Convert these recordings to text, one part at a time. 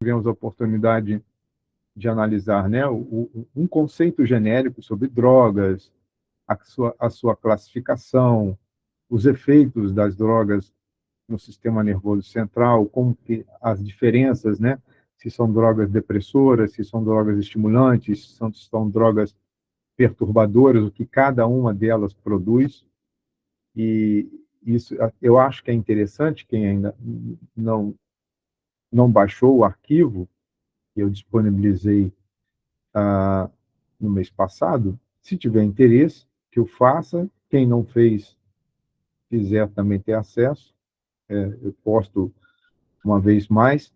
tivemos a oportunidade de analisar, né, um conceito genérico sobre drogas, a sua classificação, os efeitos das drogas no sistema nervoso central, como que as diferenças, né, se são drogas depressoras, se são drogas estimulantes, se são drogas perturbadoras, o que cada uma delas produz. E isso eu acho que é interessante, quem ainda não baixou o arquivo, que eu disponibilizei no mês passado, se tiver interesse, que o faça. Quem não fez, quiser também ter acesso, eu posto uma vez mais,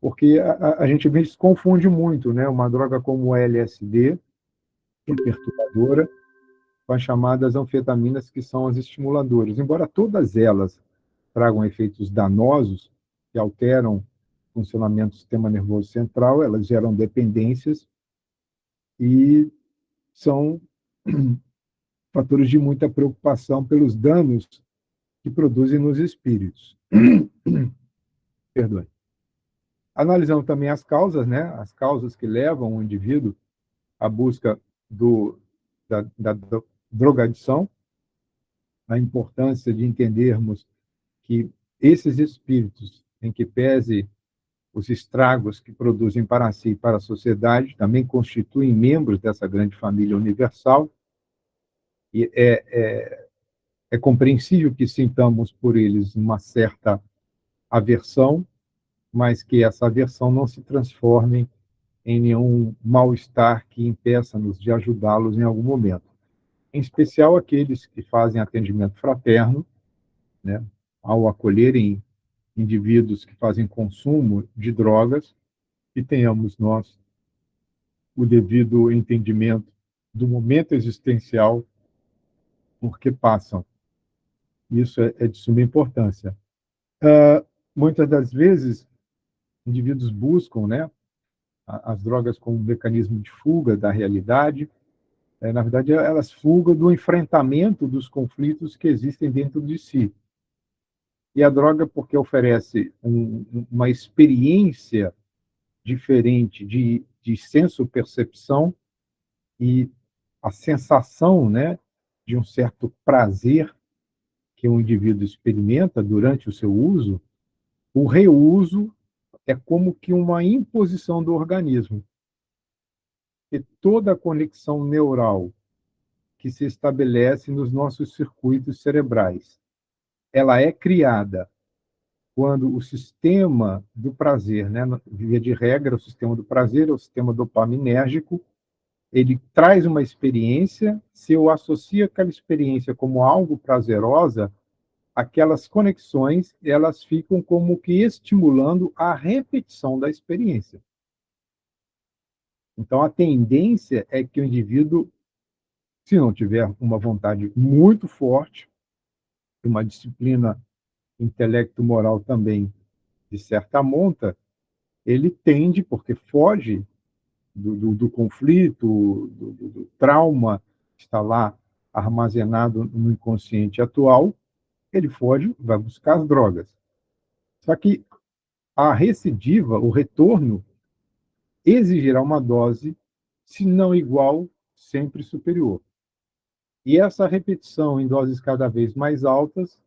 porque a gente se confunde muito, né? Uma droga como o LSD, que é perturbadora, com as chamadas anfetaminas, que são as estimuladoras. Embora todas elas tragam efeitos danosos, que alteram o funcionamento do sistema nervoso central, elas geram dependências e são fatores de muita preocupação pelos danos que produzem nos espíritos. Perdoe. Analisando também as causas, né? As causas que levam o indivíduo à busca da drogadição, a importância de entendermos que esses espíritos, em que pese os estragos que produzem para si e para a sociedade, também constituem membros dessa grande família universal, e é compreensível que sintamos por eles uma certa aversão, mas que essa aversão não se transforme em nenhum mal-estar que impeça-nos de ajudá-los em algum momento. Em especial aqueles que fazem atendimento fraterno, né, ao acolherem indivíduos que fazem consumo de drogas, e tenhamos nós o devido entendimento do momento existencial por que passam. Isso é de suma importância. Muitas das vezes, indivíduos buscam, né, as drogas como um mecanismo de fuga da realidade. Na verdade, elas fugam do enfrentamento dos conflitos que existem dentro de si. E a droga, porque oferece uma experiência diferente de senso-percepção e a sensação, né, de um certo prazer que o indivíduo experimenta durante o seu uso, o reuso é como que uma imposição do organismo. E toda a conexão neural que se estabelece nos nossos circuitos cerebrais, ela é criada quando o sistema do prazer, né, via de regra, o sistema do prazer é o sistema dopaminérgico, ele traz uma experiência, se eu associo aquela experiência como algo prazerosa, aquelas conexões, elas ficam como que estimulando a repetição da experiência. Então, a tendência é que o indivíduo, se não tiver uma vontade muito forte, uma disciplina intelecto-moral também de certa monta, ele tende, porque foge do conflito, do trauma que está lá armazenado no inconsciente atual, ele foge, vai buscar as drogas. Só que a recidiva, o retorno, exigirá uma dose, se não igual, sempre superior. E essa repetição em doses cada vez mais altas,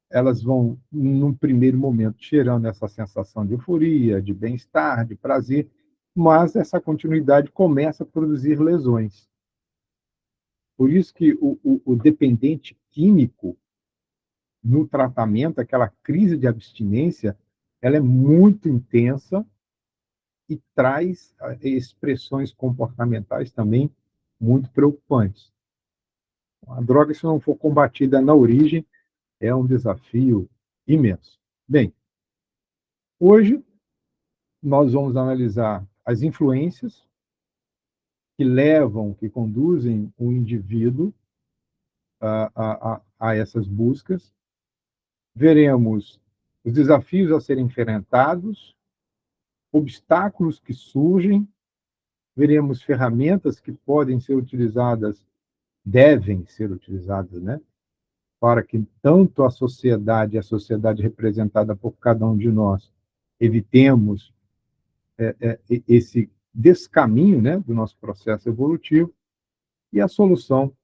elas vão, num primeiro momento, gerando essa sensação de euforia, de bem-estar, de prazer, mas essa continuidade começa a produzir lesões. Por isso que o dependente químico, no tratamento, aquela crise de abstinência, ela é muito intensa e traz expressões comportamentais também muito preocupantes. A droga, se não for combatida na origem, é um desafio imenso. Bem, hoje nós vamos analisar as influências que levam, que conduzem o indivíduo a essas buscas. Veremos os desafios a serem enfrentados, obstáculos que surgem, veremos ferramentas que podem ser utilizadas, devem ser utilizadas, né, para que tanto a sociedade representada por cada um de nós, evitemos esse descaminho, né, do nosso processo evolutivo, e a solução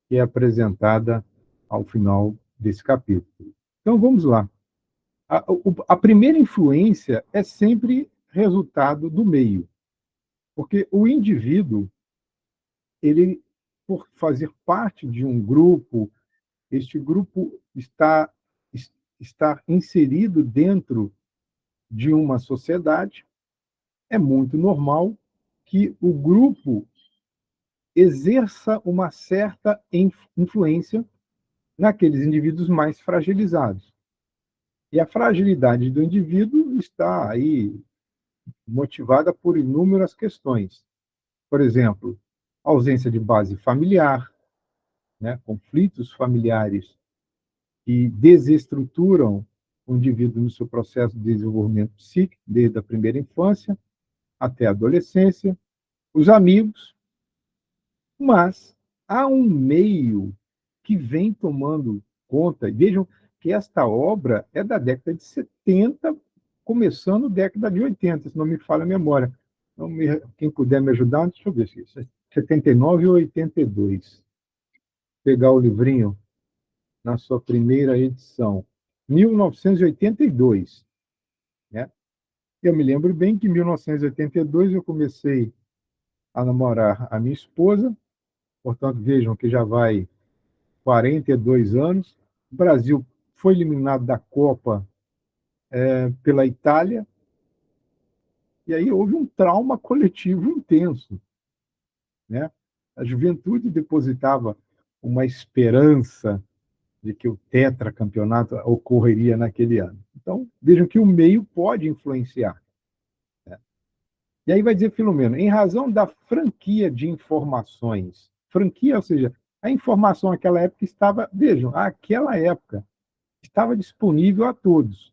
que é apresentada ao final desse capítulo. Então, vamos lá. A primeira influência é sempre resultado do meio, porque o indivíduo, ele, por fazer parte de um grupo, este grupo está inserido dentro de uma sociedade, é muito normal que o grupo exerça uma certa influência naqueles indivíduos mais fragilizados. E a fragilidade do indivíduo está aí motivada por inúmeras questões. Por exemplo, ausência de base familiar, né, conflitos familiares que desestruturam o indivíduo no seu processo de desenvolvimento psíquico, desde a primeira infância até a adolescência, os amigos, mas há um meio que vem tomando conta. Vejam que esta obra é da década de 70, começando década de 80, se não me falha a memória. Então, quem puder me ajudar, deixa eu ver se isso é 79 ou 82. Pegar o livrinho na sua primeira edição. 1982. Né? Eu me lembro bem que em 1982 eu comecei a namorar a minha esposa, portanto, vejam que já vai 42 anos. O Brasil foi eliminado da Copa pela Itália, e aí houve um trauma coletivo intenso. Né? A juventude depositava uma esperança de que o tetracampeonato ocorreria naquele ano. Então, vejam que o meio pode influenciar. Né? E aí vai dizer Filomeno, em razão da franquia de informações, franquia, ou seja, a informação naquela época estava, vejam, aquela época estava disponível a todos.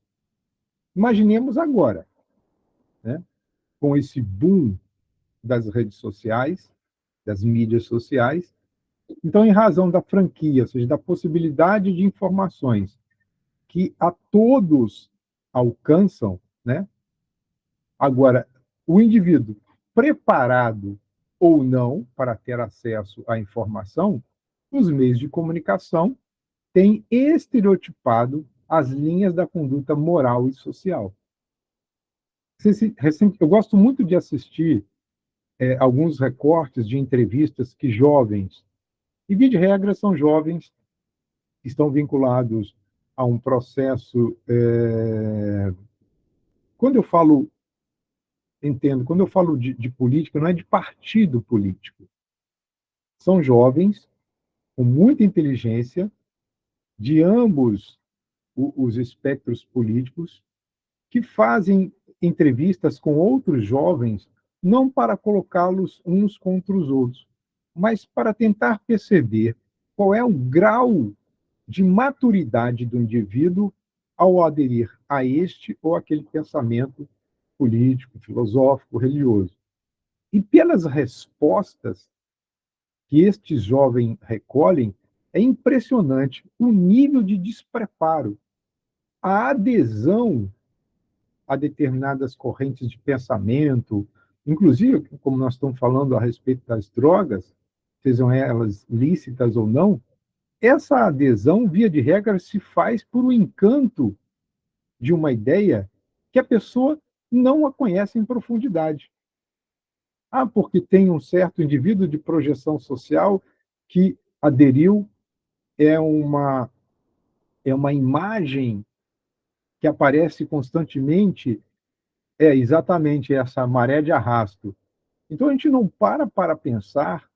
Imaginemos agora, né, com esse boom das redes sociais, das mídias sociais. Então, em razão da franquia, ou seja, da possibilidade de informações que a todos alcançam, né? Agora, o indivíduo preparado ou não para ter acesso à informação, os meios de comunicação têm estereotipado as linhas da conduta moral e social. Eu gosto muito de assistir alguns recortes de entrevistas que jovens, e via de regra são jovens, estão vinculados a um processo. Quando eu falo, entendo, quando eu falo de política, não é de partido político. São jovens com muita inteligência, de ambos os espectros políticos, que fazem entrevistas com outros jovens, não para colocá-los uns contra os outros, mas para tentar perceber qual é o grau de maturidade do indivíduo ao aderir a este ou aquele pensamento político, filosófico, religioso. E pelas respostas que estes jovens recolhem, é impressionante o nível de despreparo, a adesão a determinadas correntes de pensamento, inclusive, como nós estamos falando a respeito das drogas, sejam elas lícitas ou não, essa adesão, via de regra, se faz por um encanto de uma ideia que a pessoa não a conhece em profundidade. Porque tem um certo indivíduo de projeção social que aderiu, é uma imagem que aparece constantemente, é exatamente essa maré de arrasto. Então a gente não para pensar.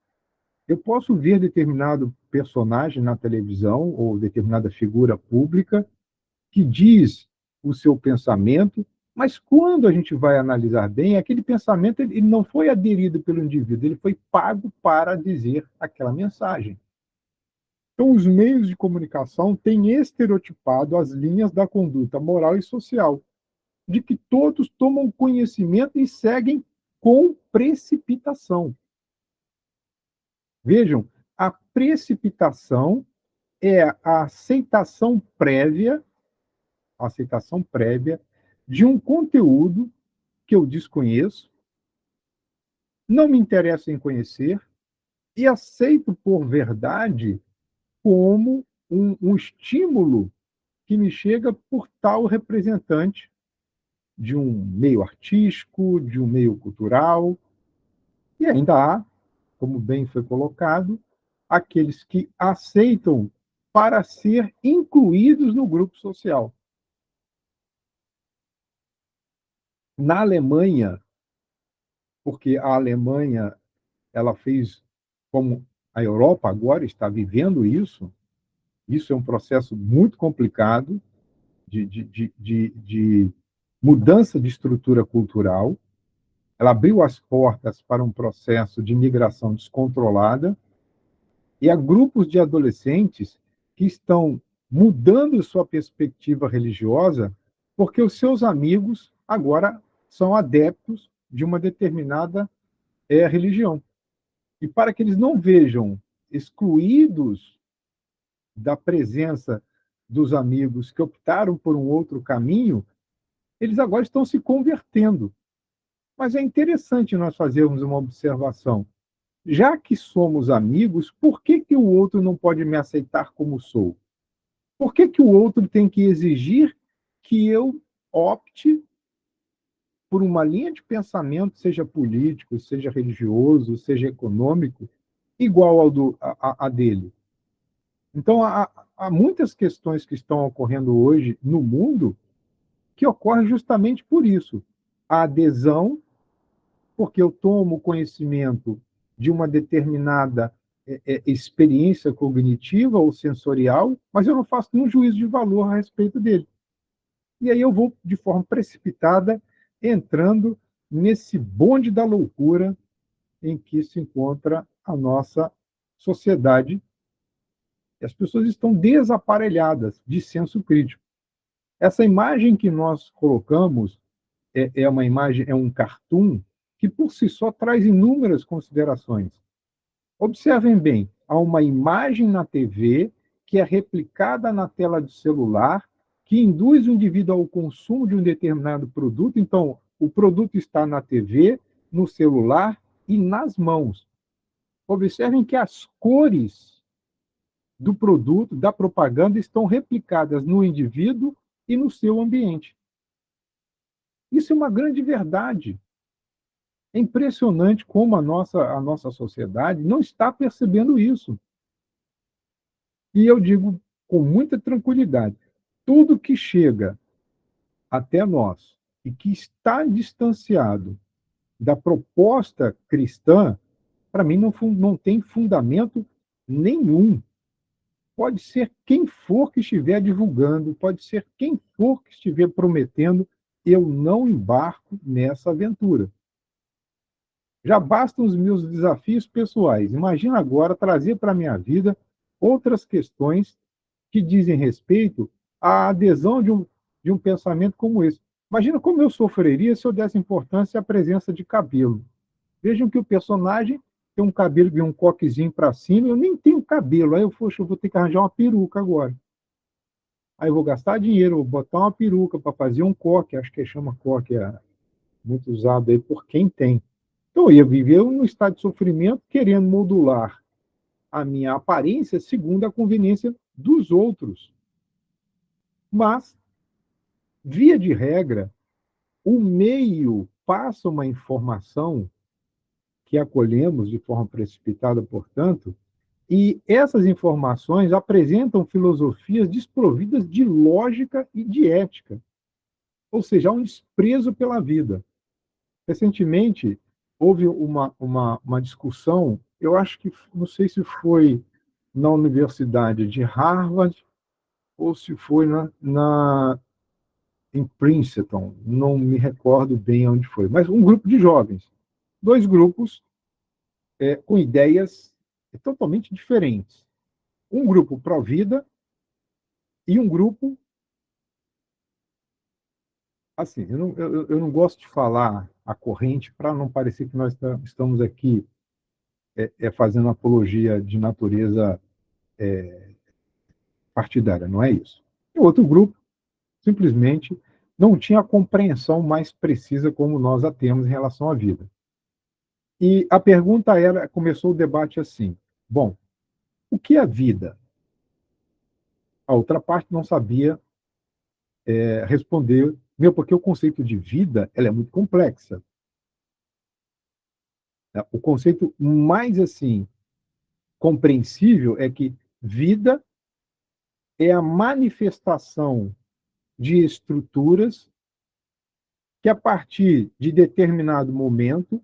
Eu posso ver determinado personagem na televisão ou determinada figura pública que diz o seu pensamento, mas quando a gente vai analisar bem, aquele pensamento ele não foi aderido pelo indivíduo, ele foi pago para dizer aquela mensagem. Então, os meios de comunicação têm estereotipado as linhas da conduta moral e social, de que todos tomam conhecimento e seguem com precipitação. Vejam, a precipitação é a aceitação prévia de um conteúdo que eu desconheço, não me interesso em conhecer e aceito por verdade como um estímulo que me chega por tal representante de um meio artístico, de um meio cultural, e ainda há, como bem foi colocado, aqueles que aceitam para ser incluídos no grupo social. Na Alemanha, porque a Alemanha ela fez, como a Europa agora está vivendo isso é um processo muito complicado de mudança de estrutura cultural. Ela abriu as portas para um processo de migração descontrolada e há grupos de adolescentes que estão mudando sua perspectiva religiosa porque os seus amigos agora são adeptos de uma determinada religião. E para que eles não vejam excluídos da presença dos amigos que optaram por um outro caminho, eles agora estão se convertendo. Mas é interessante nós fazermos uma observação. Já que somos amigos, por que, que o outro não pode me aceitar como sou? Por que, que o outro tem que exigir que eu opte por uma linha de pensamento, seja político, seja religioso, seja econômico, igual a dele? Então, há muitas questões que estão ocorrendo hoje no mundo que ocorrem justamente por isso. A adesão, porque eu tomo conhecimento de uma determinada experiência cognitiva ou sensorial, mas eu não faço nenhum juízo de valor a respeito dele. E aí eu vou, de forma precipitada, entrando nesse bonde da loucura em que se encontra a nossa sociedade. E as pessoas estão desaparelhadas de senso crítico. Essa imagem que nós colocamos é uma imagem, é um cartoon que por si só traz inúmeras considerações. Observem bem, há uma imagem na TV que é replicada na tela do celular, que induz o indivíduo ao consumo de um determinado produto. Então, o produto está na TV, no celular e nas mãos. Observem que as cores do produto, da propaganda, estão replicadas no indivíduo e no seu ambiente. Isso é uma grande verdade. É impressionante como a nossa sociedade não está percebendo isso. E eu digo com muita tranquilidade, tudo que chega até nós e que está distanciado da proposta cristã, para mim não tem fundamento nenhum. Pode ser quem for que estiver divulgando, pode ser quem for que estiver prometendo, eu não embarco nessa aventura. Já bastam os meus desafios pessoais. Imagina agora trazer para a minha vida outras questões que dizem respeito à adesão de um pensamento como esse. Imagina como eu sofreria se eu desse importância à presença de cabelo. Vejam que o personagem tem um cabelo de um coquezinho para cima, eu nem tenho cabelo. Aí eu vou ter que arranjar uma peruca agora. Aí eu vou gastar dinheiro, vou botar uma peruca para fazer um coque, acho que chama coque, é muito usado aí por quem tem. Então, eu ia viver num estado de sofrimento, querendo modular a minha aparência segundo a conveniência dos outros. Mas, via de regra, o meio passa uma informação que acolhemos de forma precipitada, portanto, e essas informações apresentam filosofias desprovidas de lógica e de ética, ou seja, há um desprezo pela vida. Recentemente, houve uma discussão, eu acho que, não sei se foi na Universidade de Harvard ou se foi em Princeton, não me recordo bem onde foi, mas um grupo de jovens, dois grupos com ideias totalmente diferentes. Um grupo pró-vida e um grupo, assim, eu não gosto de falar a corrente para não parecer que nós estamos aqui fazendo apologia de natureza partidária, não é isso. E o outro grupo, simplesmente, não tinha a compreensão mais precisa como nós a temos em relação à vida. E a pergunta era, começou o debate assim: bom, o que é vida? A outra parte não sabia responder, porque o conceito de vida ela é muito complexa. Né? O conceito mais assim compreensível é que vida é a manifestação de estruturas que, a partir de determinado momento,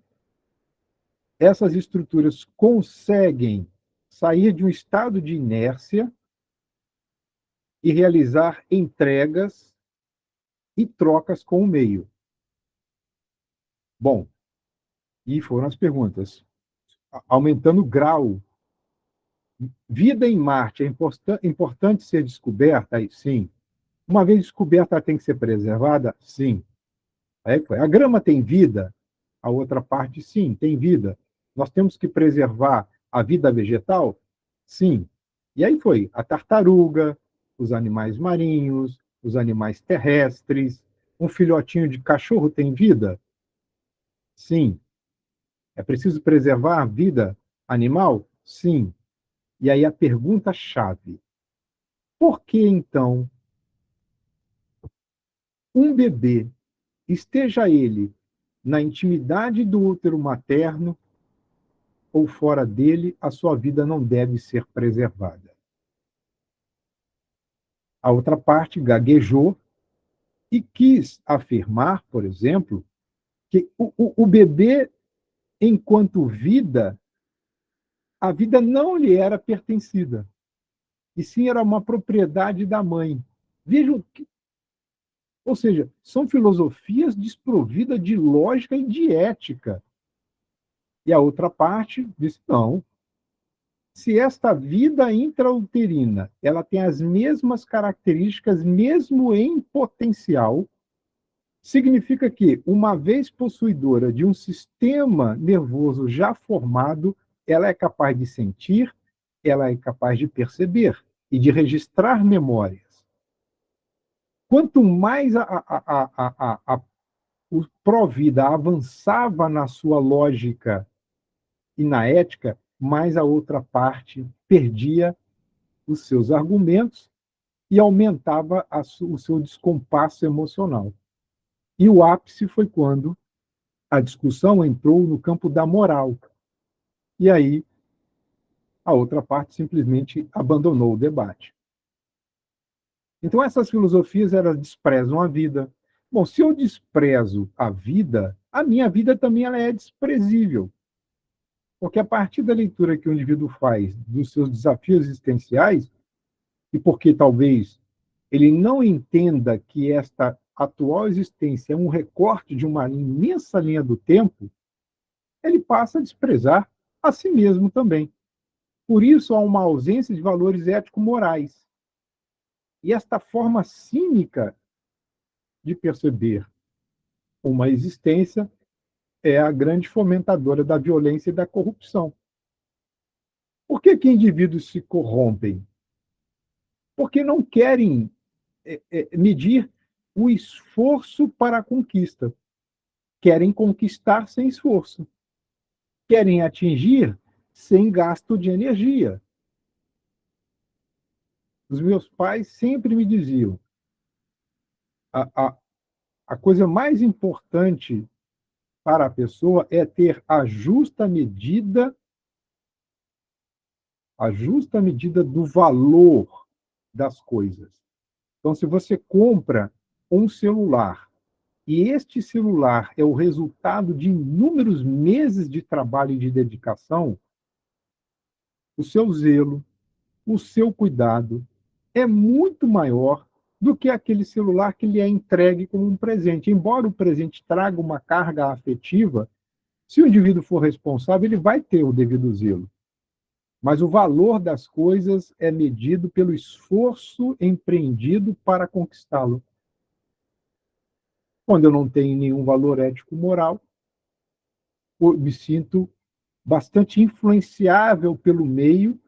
essas estruturas conseguem sair de um estado de inércia e realizar entregas e trocas com o meio. Bom, e foram as perguntas. Aumentando o grau. Vida em Marte é importante ser descoberta? Aí, sim. Uma vez descoberta, ela tem que ser preservada? Sim. Aí foi. A grama tem vida? A outra parte, sim, tem vida. Nós temos que preservar a vida vegetal? Sim. E aí foi a tartaruga, os animais marinhos, os animais terrestres. Um filhotinho de cachorro tem vida? Sim. É preciso preservar a vida animal? Sim. E aí a pergunta-chave: por que então um bebê, esteja ele na intimidade do útero materno ou fora dele, a sua vida não deve ser preservada? A outra parte gaguejou e quis afirmar, por exemplo, que o bebê, enquanto vida, a vida não lhe era pertencida, e sim era uma propriedade da mãe. Vejam, ou seja, são filosofias desprovidas de lógica e de ética. E a outra parte diz, não, se esta vida intrauterina ela tem as mesmas características, mesmo em potencial, significa que, uma vez possuidora de um sistema nervoso já formado, ela é capaz de sentir, ela é capaz de perceber e de registrar memórias. Quanto mais o pró-vida avançava na sua lógica e na ética, mais a outra parte perdia os seus argumentos e aumentava o seu descompasso emocional. E o ápice foi quando a discussão entrou no campo da moral. E aí a outra parte simplesmente abandonou o debate. Então essas filosofias elas desprezam a vida. Bom, se eu desprezo a vida, a minha vida também ela é desprezível. Porque a partir da leitura que o indivíduo faz dos seus desafios existenciais, e porque talvez ele não entenda que esta atual existência é um recorte de uma imensa linha do tempo, ele passa a desprezar a si mesmo também. Por isso há uma ausência de valores ético-morais. E esta forma cínica de perceber uma existência é a grande fomentadora da violência e da corrupção. Por que indivíduos se corrompem? Porque não querem medir o esforço para a conquista. Querem conquistar sem esforço. Querem atingir sem gasto de energia. Os meus pais sempre me diziam: a, a, a coisa mais importante para a pessoa é ter a justa medida do valor das coisas. Então, se você compra um celular e este celular é o resultado de inúmeros meses de trabalho e de dedicação, o seu zelo, o seu cuidado é muito maior do que aquele celular que lhe é entregue como um presente. Embora o presente traga uma carga afetiva, se o indivíduo for responsável, ele vai ter o devido zelo. Mas o valor das coisas é medido pelo esforço empreendido para conquistá-lo. Quando eu não tenho nenhum valor ético-moral, eu me sinto bastante influenciável pelo meio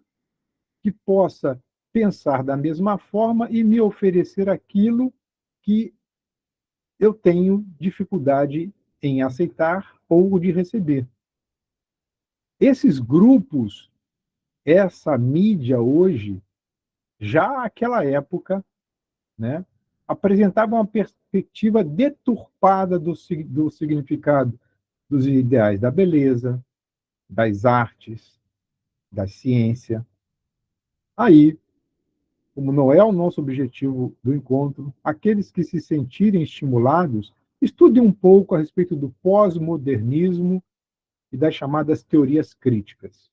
que possa pensar da mesma forma e me oferecer aquilo que eu tenho dificuldade em aceitar ou de receber. Esses grupos, essa mídia hoje, já naquela época, né, apresentava uma perspectiva deturpada do significado dos ideais da beleza, das artes, da ciência. Aí, como não é o nosso objetivo do encontro, aqueles que se sentirem estimulados, estudem um pouco a respeito do pós-modernismo e das chamadas teorias críticas.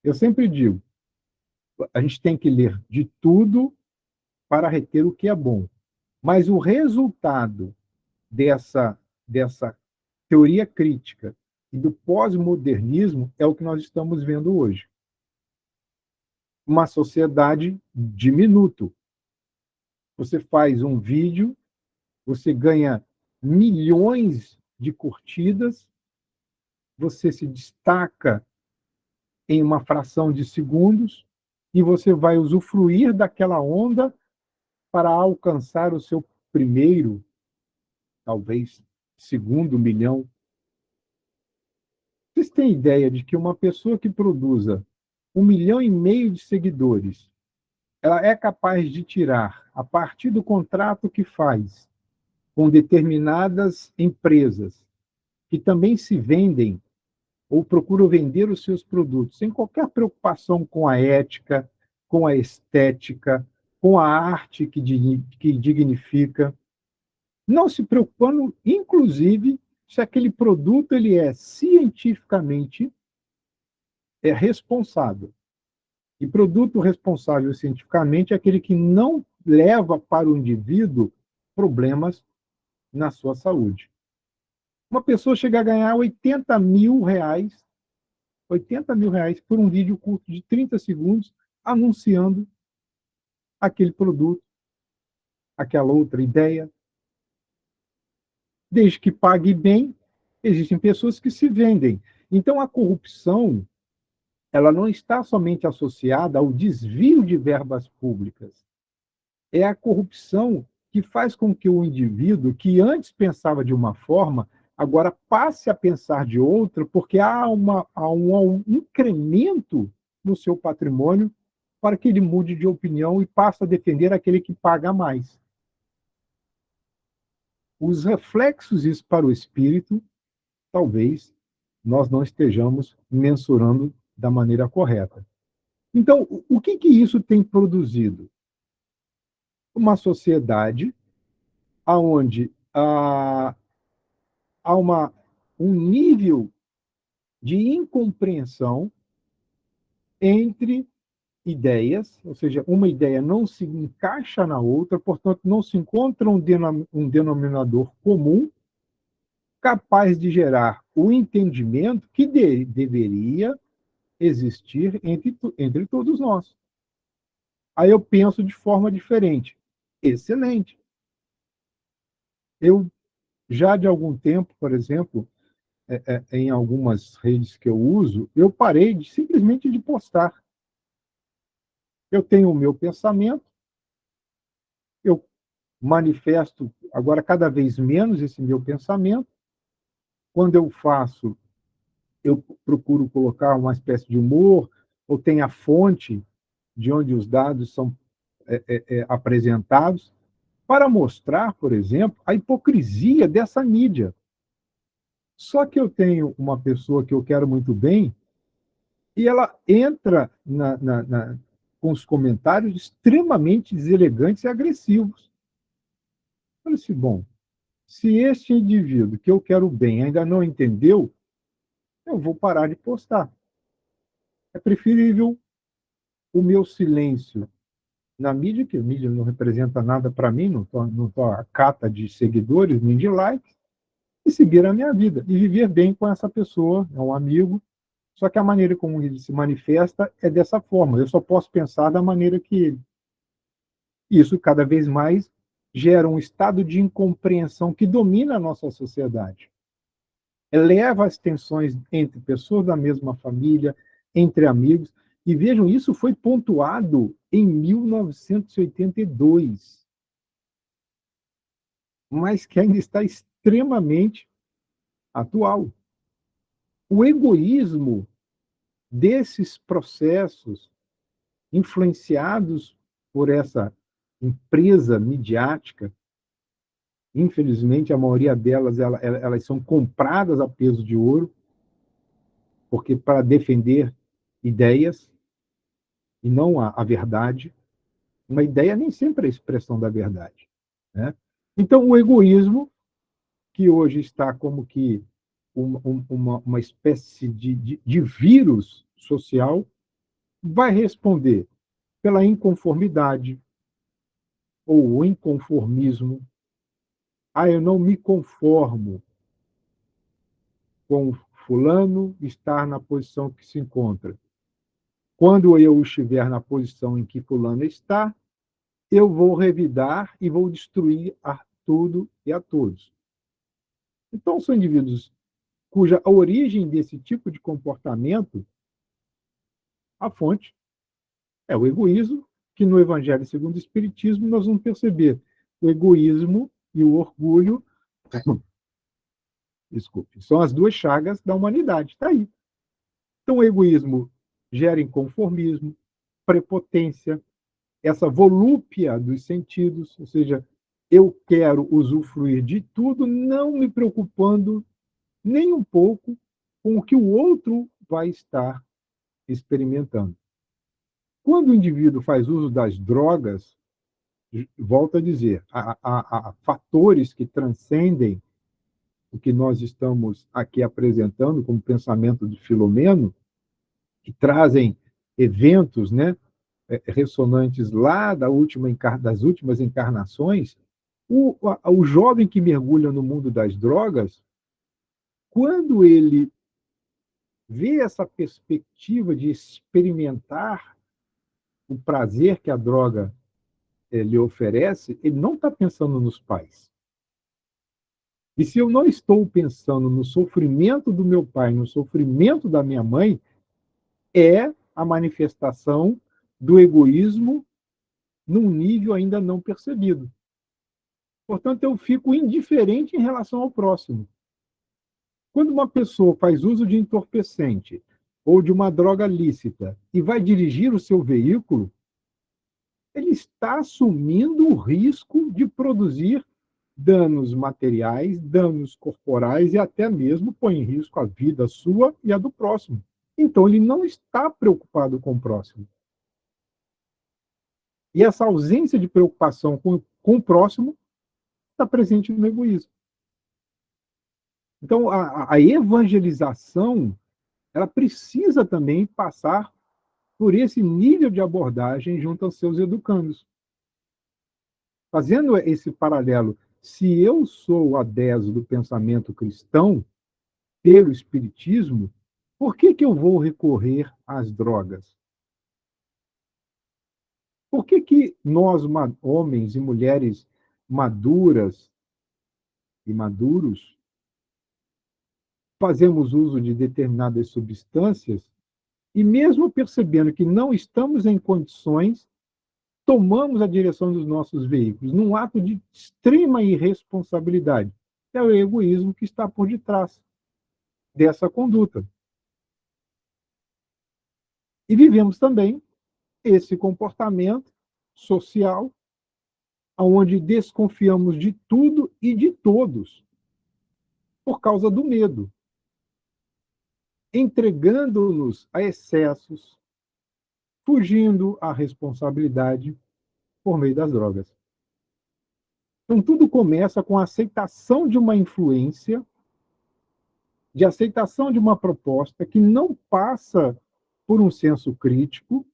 Eu sempre digo, a gente tem que ler de tudo para reter o que é bom, mas o resultado dessa teoria crítica e do pós-modernismo é o que nós estamos vendo hoje. Uma sociedade de minuto. Você faz um vídeo, você ganha milhões de curtidas, você se destaca em uma fração de segundos e você vai usufruir daquela onda para alcançar o seu primeiro, talvez, segundo milhão. Vocês têm ideia de que uma pessoa que produza 1,5 milhão de seguidores, ela é capaz de tirar, a partir do contrato que faz com determinadas empresas, que também se vendem ou procuram vender os seus produtos, sem qualquer preocupação com a ética, com a estética, com a arte que dignifica, não se preocupando, inclusive, se aquele produto ele é cientificamente responsável. E produto responsável cientificamente é aquele que não leva para o indivíduo problemas na sua saúde. Uma pessoa chega a ganhar R$ 80 mil por um vídeo curto de 30 segundos anunciando aquele produto, aquela outra ideia. Desde que pague bem, existem pessoas que se vendem. Então, a corrupção, ela não está somente associada ao desvio de verbas públicas. É a corrupção que faz com que o indivíduo, que antes pensava de uma forma, agora passe a pensar de outra, porque há um incremento no seu patrimônio para que ele mude de opinião e passe a defender aquele que paga mais. Os reflexos disso para o espírito, talvez nós não estejamos mensurando da maneira correta. Então, o que isso tem produzido? Uma sociedade onde há um nível de incompreensão entre ideias, ou seja, uma ideia não se encaixa na outra, portanto, não se encontra um denominador comum capaz de gerar o entendimento que deveria existir entre todos nós. Aí eu penso de forma diferente. Excelente. Eu, já de algum tempo, por exemplo, em algumas redes que eu uso, eu parei simplesmente de postar. Eu tenho o meu pensamento, eu manifesto agora cada vez menos esse meu pensamento. Quando eu faço, eu procuro colocar uma espécie de humor, ou tem a fonte de onde os dados são apresentados, para mostrar, por exemplo, a hipocrisia dessa mídia. Só que eu tenho uma pessoa que eu quero muito bem, e ela entra com os comentários extremamente deselegantes e agressivos. Eu falei assim, bom, se este indivíduo que eu quero bem ainda não entendeu, eu vou parar de postar. É preferível o meu silêncio na mídia, que a mídia não representa nada para mim, não estou a cata de seguidores nem de likes, e seguir a minha vida, e viver bem com essa pessoa, é um amigo, só que a maneira como ele se manifesta é dessa forma, eu só posso pensar da maneira que ele. Isso, cada vez mais, gera um estado de incompreensão que domina a nossa sociedade. Eleva as tensões entre pessoas da mesma família, entre amigos, e vejam, isso foi pontuado em 1982. mas que ainda está extremamente atual. O egoísmo desses processos influenciados por essa empresa midiática, infelizmente, a maioria delas elas são compradas a peso de ouro, porque para defender ideias e não a verdade, uma ideia nem sempre é a expressão da verdade, né? Então, o egoísmo, que hoje está como que uma espécie de vírus social, vai responder pela inconformidade ou o inconformismo. Ah, eu não me conformo com fulano estar na posição que se encontra. Quando eu estiver na posição em que fulano está, eu vou revidar e vou destruir a tudo e a todos. Então, são indivíduos cuja a origem desse tipo de comportamento, a fonte, é o egoísmo, que no Evangelho segundo o Espiritismo nós vamos perceber o egoísmo e o orgulho, desculpe, são as duas chagas da humanidade. Está aí. Então, o egoísmo gera inconformismo, prepotência, essa volúpia dos sentidos, ou seja, eu quero usufruir de tudo, não me preocupando nem um pouco com o que o outro vai estar experimentando. Quando o indivíduo faz uso das drogas, volto a dizer, há fatores que transcendem o que nós estamos aqui apresentando como pensamento de Filomeno, que trazem eventos, né, ressonantes lá das últimas encarnações. O jovem que mergulha no mundo das drogas, quando ele vê essa perspectiva de experimentar o prazer que a droga lhe oferece, ele não está pensando nos pais. E se eu não estou pensando no sofrimento do meu pai, no sofrimento da minha mãe, é a manifestação do egoísmo num nível ainda não percebido. Portanto, eu fico indiferente em relação ao próximo. Quando uma pessoa faz uso de entorpecente ou de uma droga lícita e vai dirigir o seu veículo, ele está assumindo o risco de produzir danos materiais, danos corporais e até mesmo põe em risco a vida sua e a do próximo. Então, ele não está preocupado com o próximo. E essa ausência de preocupação com o próximo está presente no egoísmo. Então, a evangelização, ela precisa também passar por esse nível de abordagem junto aos seus educandos. Fazendo esse paralelo, se eu sou adepto do pensamento cristão, pelo Espiritismo, por que eu vou recorrer às drogas? Por que nós, homens e mulheres maduras e maduros, fazemos uso de determinadas substâncias e, mesmo percebendo que não estamos em condições, tomamos a direção dos nossos veículos, num ato de extrema irresponsabilidade? É o egoísmo que está por detrás dessa conduta. E vivemos também esse comportamento social, onde desconfiamos de tudo e de todos, por causa do medo, entregando-nos a excessos, fugindo à responsabilidade por meio das drogas. Então, tudo começa com a aceitação de uma influência, de aceitação de uma proposta que não passa por um senso crítico,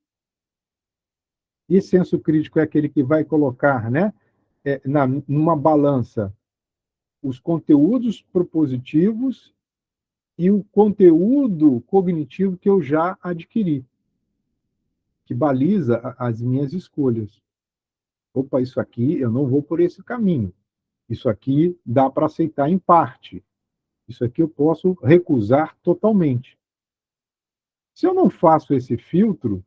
e senso crítico é aquele que vai colocar, né, numa balança os conteúdos propositivos e o conteúdo cognitivo que eu já adquiri, que baliza as minhas escolhas. Opa, isso aqui eu não vou por esse caminho. Isso aqui dá para aceitar em parte. Isso aqui eu posso recusar totalmente. Se eu não faço esse filtro,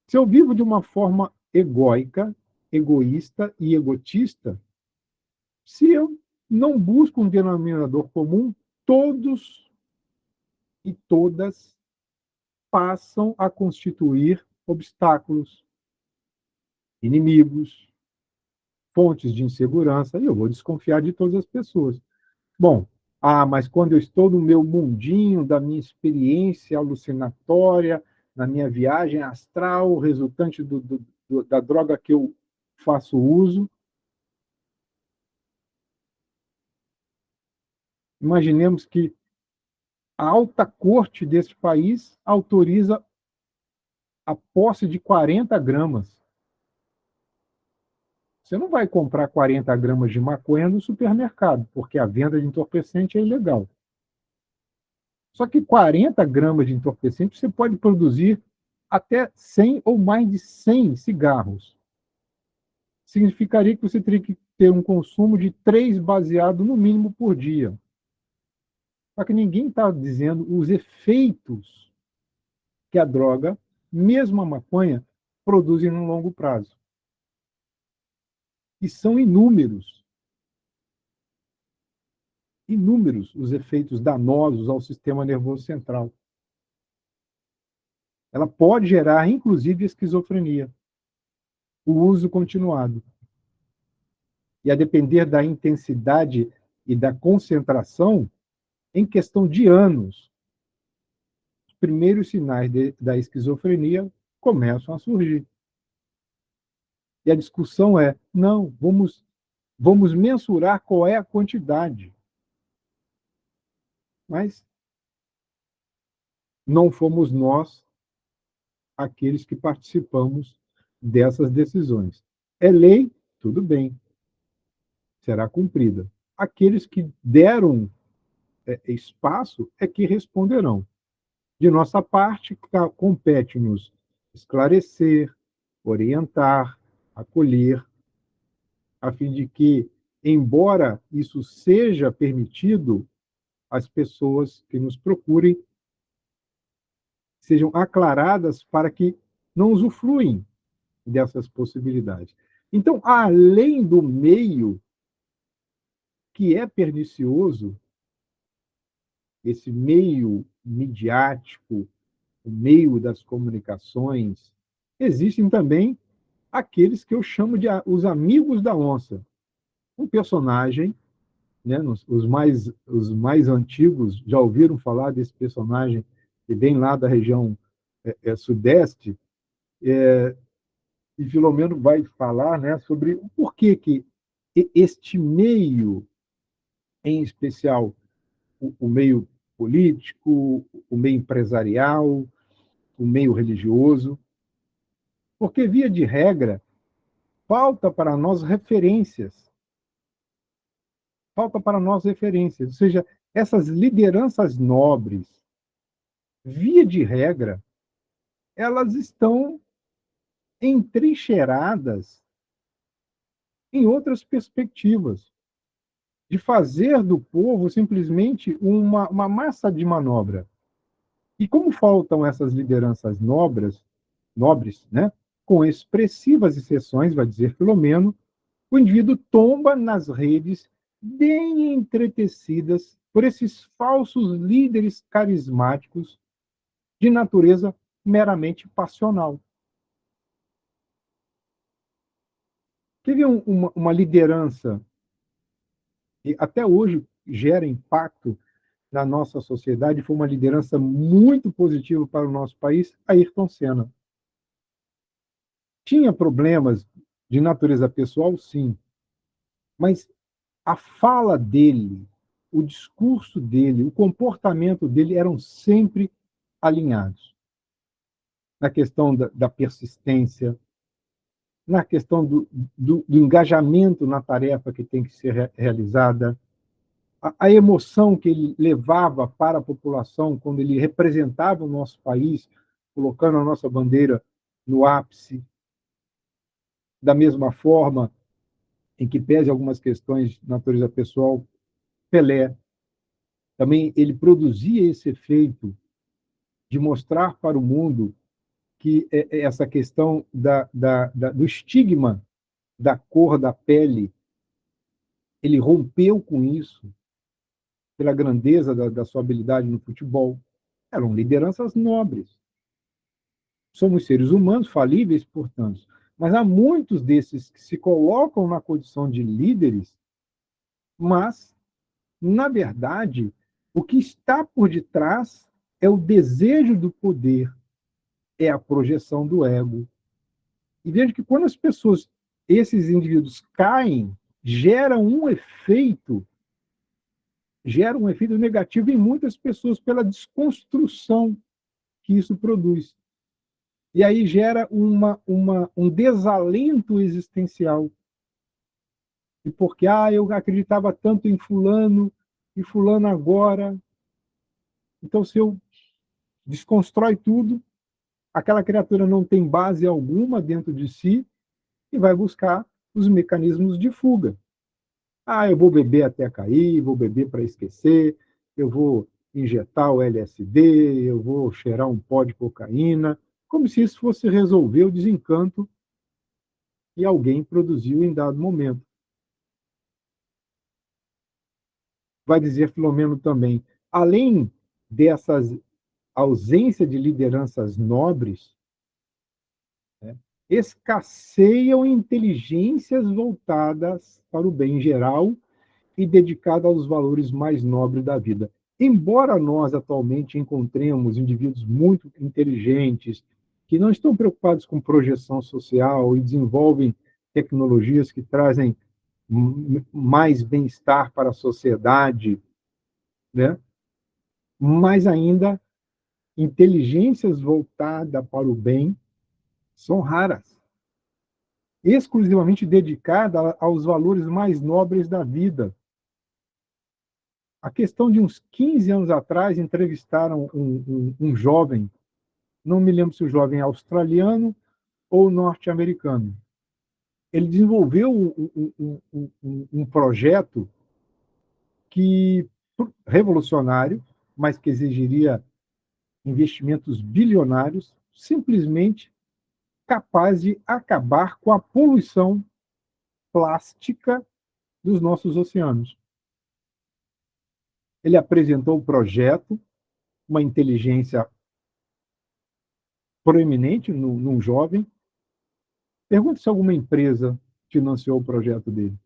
se eu vivo de uma forma egóica, egoísta e egotista, Se eu não busco um denominador comum, todos e todas passam a constituir obstáculos, inimigos, fontes de insegurança, e eu vou desconfiar de todas as pessoas. Bom, mas quando eu estou no meu mundinho da minha experiência alucinatória, na minha viagem astral, resultante da droga que eu faço uso, imaginemos que a alta corte deste país autoriza a posse de 40 gramas. Você não vai comprar 40 gramas de maconha no supermercado, porque a venda de entorpecente é ilegal. Só que 40 gramas de entorpecente você pode produzir até 100 ou mais de 100 cigarros. Significaria que você teria que ter um consumo de 3 baseados no mínimo por dia. Só que ninguém está dizendo os efeitos que a droga, mesmo a maconha, produzem no longo prazo. E são inúmeros. Inúmeros os efeitos danosos ao sistema nervoso central. Ela pode gerar, inclusive, esquizofrenia, o uso continuado. E a depender da intensidade e da concentração, em questão de anos, os primeiros sinais da esquizofrenia começam a surgir. E a discussão é, não, vamos mensurar qual é a quantidade. Mas não fomos nós aqueles que participamos dessas decisões. É lei, tudo bem, será cumprida. Aqueles que deram espaço é que responderão. De nossa parte, compete-nos esclarecer, orientar, acolher, a fim de que, embora isso seja permitido, as pessoas que nos procurem sejam aclaradas para que não usufruem dessas possibilidades. Então, além do meio que é pernicioso, esse meio midiático, o meio das comunicações, existem também aqueles que eu chamo de os amigos da onça. Um personagem, né, os mais antigos já ouviram falar desse personagem que vem lá da região sudeste, e Filomeno vai falar, né, sobre o porquê que este meio, em especial o meio político, o meio empresarial, o meio religioso, porque, via de regra, falta para nós referências. Falta para nós referências. Ou seja, essas lideranças nobres, via de regra, elas estão entrincheiradas em outras perspectivas, de fazer do povo simplesmente uma massa de manobra. E como faltam essas lideranças nobres, né, com expressivas exceções, vai dizer Filomeno, o indivíduo tomba nas redes bem entretecidas por esses falsos líderes carismáticos de natureza meramente passional. Teve uma liderança que até hoje gera impacto na nossa sociedade, foi uma liderança muito positiva para o nosso país, Ayrton Senna. Tinha problemas de natureza pessoal, sim, mas a fala dele, o discurso dele, o comportamento dele eram sempre alinhados. Na questão da persistência, na questão do engajamento na tarefa que tem que ser realizada, a emoção que ele levava para a população quando ele representava o nosso país, colocando a nossa bandeira no ápice. Da mesma forma, em que pese algumas questões de natureza pessoal, Pelé, também ele produzia esse efeito de mostrar para o mundo que essa questão do estigma da cor da pele ele rompeu com isso pela grandeza da sua habilidade no futebol. Eram lideranças nobres. Somos seres humanos falíveis, portanto, mas há muitos desses que se colocam na condição de líderes, mas, na verdade, o que está por detrás é o desejo do poder, é a projeção do ego. E veja que quando as pessoas, esses indivíduos caem, gera um efeito negativo em muitas pessoas pela desconstrução que isso produz. E aí gera um desalento existencial. E porque eu acreditava tanto em fulano, e fulano agora. Então, se eu desconstrói tudo, aquela criatura não tem base alguma dentro de si e vai buscar os mecanismos de fuga. Eu vou beber até cair, vou beber para esquecer, eu vou injetar o LSD, eu vou cheirar um pó de cocaína, como se isso fosse resolver o desencanto que alguém produziu em dado momento. Vai dizer Filomeno também, além dessas ausência de lideranças nobres, né, escasseiam inteligências voltadas para o bem geral e dedicada aos valores mais nobres da vida. Embora nós atualmente encontremos indivíduos muito inteligentes, que não estão preocupados com projeção social e desenvolvem tecnologias que trazem mais bem-estar para a sociedade, né? Mas ainda inteligências voltadas para o bem são raras, exclusivamente dedicadas aos valores mais nobres da vida. A questão de uns 15 anos atrás, entrevistaram um jovem, não me lembro se o jovem é australiano ou norte-americano. Ele desenvolveu um projeto que revolucionário, mas que exigiria investimentos bilionários, simplesmente capaz de acabar com a poluição plástica dos nossos oceanos. Ele apresentou o projeto, uma inteligência proeminente num jovem. Pergunte se alguma empresa financiou o projeto dele.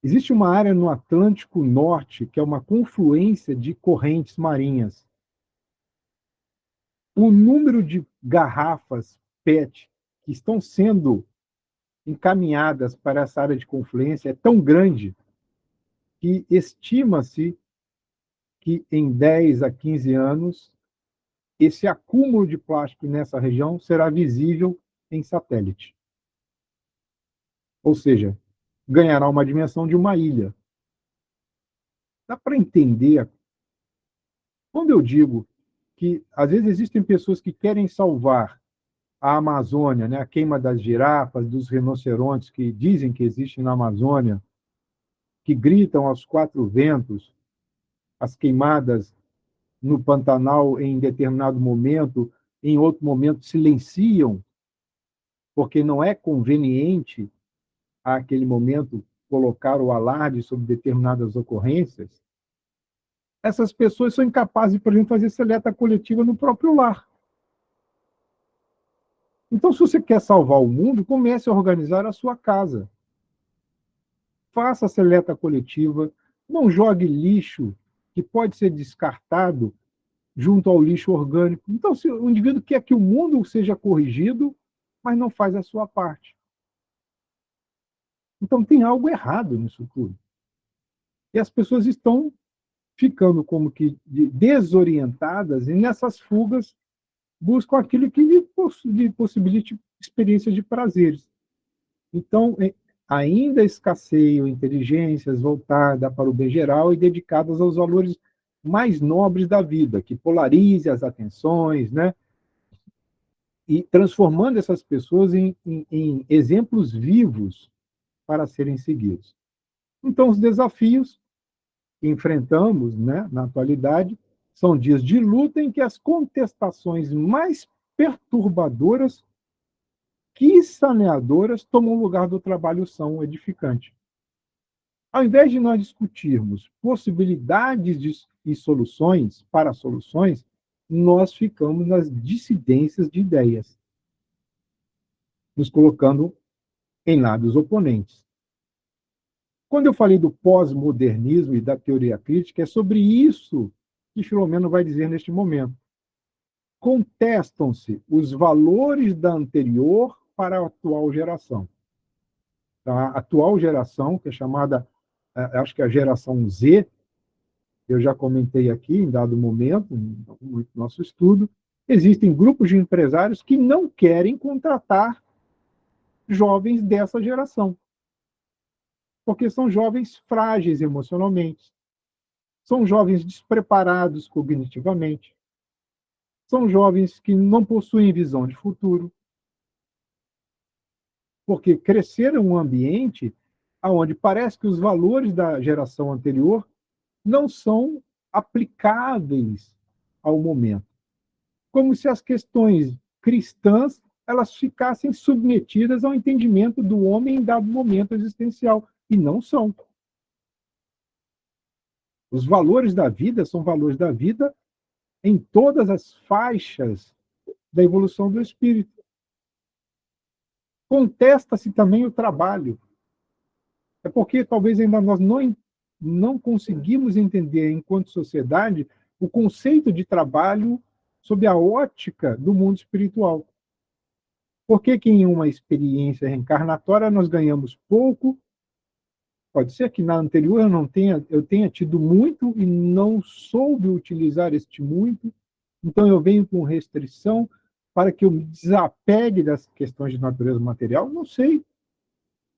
Existe uma área no Atlântico Norte que é uma confluência de correntes marinhas. O número de garrafas PET que estão sendo encaminhadas para essa área de confluência é tão grande que estima-se que em 10 a 15 anos esse acúmulo de plástico nessa região será visível em satélite. Ou seja, ganhará uma dimensão de uma ilha. Dá para entender? Quando eu digo que, às vezes, existem pessoas que querem salvar a Amazônia, né, a queima das girafas, dos rinocerontes que dizem que existem na Amazônia, que gritam aos quatro ventos, as queimadas no Pantanal em determinado momento, em outro momento silenciam, porque não é conveniente àquele momento colocar o alarde sobre determinadas ocorrências. Essas pessoas são incapazes de, por exemplo, fazer seleta coletiva no próprio lar. Então, se você quer salvar o mundo, comece a organizar a sua casa. Faça a seleta coletiva, não jogue lixo que pode ser descartado junto ao lixo orgânico. Então, se o indivíduo quer que o mundo seja corrigido, mas não faz a sua parte. Então, tem algo errado nisso tudo. E as pessoas estão ficando como que desorientadas e nessas fugas buscam aquilo que lhe possibilite experiências de prazeres. Então, ainda escasseiam inteligências voltadas para o bem geral e dedicadas aos valores mais nobres da vida, que polarize as atenções, né? E transformando essas pessoas em exemplos vivos para serem seguidos. Então, os desafios que enfrentamos, né, na atualidade são dias de luta em que as contestações mais perturbadoras que saneadoras tomam o lugar do trabalho são edificante. Ao invés de nós discutirmos possibilidades e soluções para soluções, nós ficamos nas dissidências de ideias, nos colocando em lados oponentes. Quando eu falei do pós-modernismo e da teoria crítica, é sobre isso que Filomeno vai dizer neste momento. Contestam-se os valores da anterior para a atual geração. A atual geração, que é chamada, acho que é a geração Z, eu já comentei aqui em dado momento, no nosso estudo, existem grupos de empresários que não querem contratar jovens dessa geração, porque são jovens frágeis emocionalmente, são jovens despreparados cognitivamente, são jovens que não possuem visão de futuro, porque cresceram em um ambiente onde parece que os valores da geração anterior não são aplicáveis ao momento. Como se as questões cristãs elas ficassem submetidas ao entendimento do homem em dado momento existencial, e não são. Os valores da vida são valores da vida em todas as faixas da evolução do espírito. Contesta-se também o trabalho. É porque talvez ainda nós não conseguimos entender, enquanto sociedade, o conceito de trabalho sob a ótica do mundo espiritual. Por que em uma experiência reencarnatória nós ganhamos pouco? Pode ser que na anterior eu tenha tido muito e não soube utilizar este muito, então eu venho com restrição para que eu me desapegue das questões de natureza material? Não sei.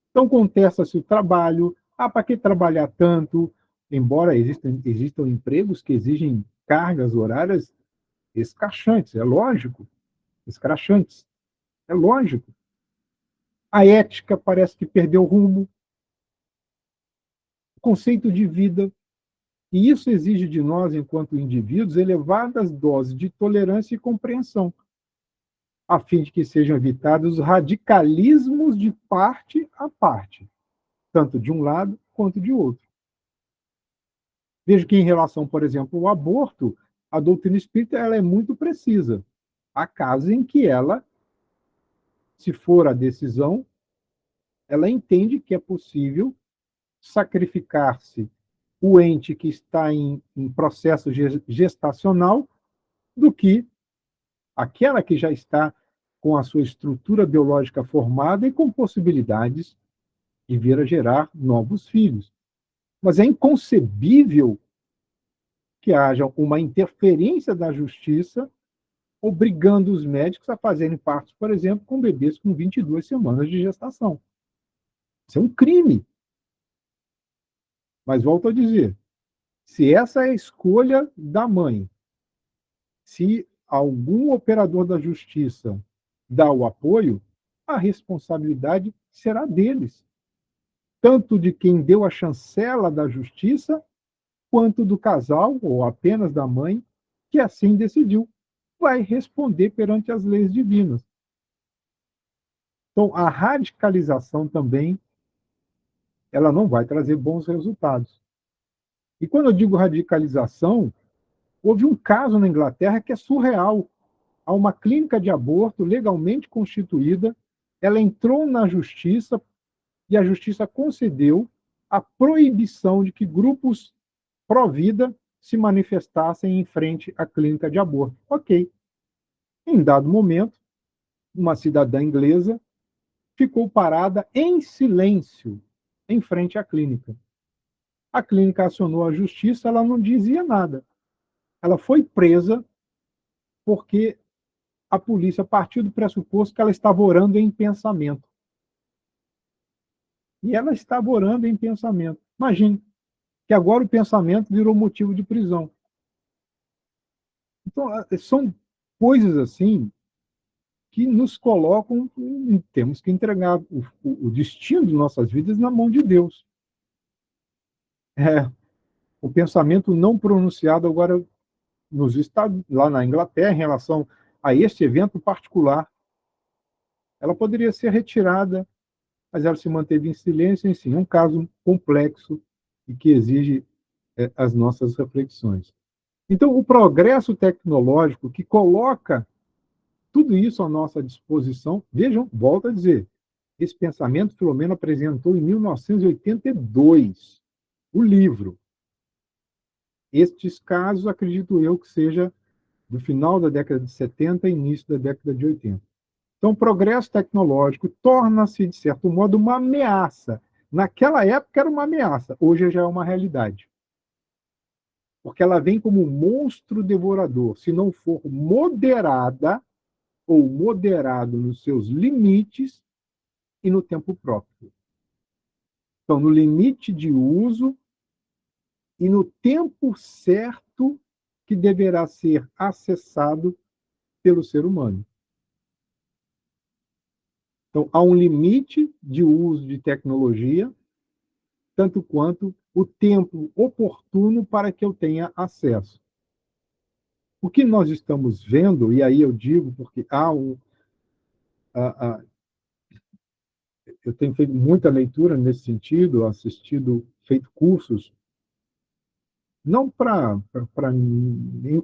Então contesta-se o trabalho. Para que trabalhar tanto? Embora existam empregos que exigem cargas horárias escrachantes, é lógico, escrachantes, é lógico. A ética parece que perdeu o rumo, o conceito de vida, e isso exige de nós, enquanto indivíduos, elevadas doses de tolerância e compreensão, a fim de que sejam evitados os radicalismos de parte a parte, tanto de um lado quanto de outro. Vejo que, em relação, por exemplo, ao aborto, a doutrina espírita ela é muito precisa. Há casos em que ela, se for a decisão, ela entende que é possível sacrificar-se o ente que está em processo gestacional do que aquela que já está com a sua estrutura biológica formada e com possibilidades de vir a gerar novos filhos. Mas é inconcebível que haja uma interferência da justiça obrigando os médicos a fazerem partos, por exemplo, com bebês com 22 semanas de gestação. Isso é um crime. Mas volto a dizer, se essa é a escolha da mãe, se algum operador da justiça dá o apoio, a responsabilidade será deles, tanto de quem deu a chancela da justiça, quanto do casal, ou apenas da mãe, que assim decidiu, vai responder perante as leis divinas. Então, a radicalização também, ela não vai trazer bons resultados. E quando eu digo radicalização, houve um caso na Inglaterra que é surreal. Há uma clínica de aborto legalmente constituída, ela entrou na justiça e a justiça concedeu a proibição de que grupos pró-vida se manifestassem em frente à clínica de aborto. Ok. Em dado momento, uma cidadã inglesa ficou parada em silêncio em frente à clínica. A clínica acionou a justiça, ela não dizia nada. Ela foi presa porque a polícia partiu do pressuposto que ela estava orando em pensamento. E ela estava orando em pensamento. Imagine que agora o pensamento virou motivo de prisão. Então, são coisas assim que nos colocam, temos que entregar o destino de nossas vidas na mão de Deus. O pensamento não pronunciado agora nos Estados, lá na Inglaterra, em relação a este evento particular, Ela poderia ser retirada, mas ela se manteve em silêncio, enfim, um caso complexo e que exige as nossas reflexões. Então, o progresso tecnológico que coloca tudo isso à nossa disposição, vejam, volto a dizer, esse pensamento Filomeno apresentou em 1982, o livro. Estes casos, acredito eu, que seja do final da década de 70 e início da década de 80. Então, o progresso tecnológico torna-se, de certo modo, uma ameaça. Naquela época era uma ameaça, hoje já é uma realidade. Porque ela vem como um monstro devorador. Se não for moderada ou moderado nos seus limites e no tempo próprio. Então, no limite de uso e no tempo certo que deverá ser acessado pelo ser humano. Então, há um limite de uso de tecnologia, tanto quanto o tempo oportuno para que eu tenha acesso. O que nós estamos vendo, e aí eu digo porque há eu tenho feito muita leitura nesse sentido, assistido, feito cursos, não para...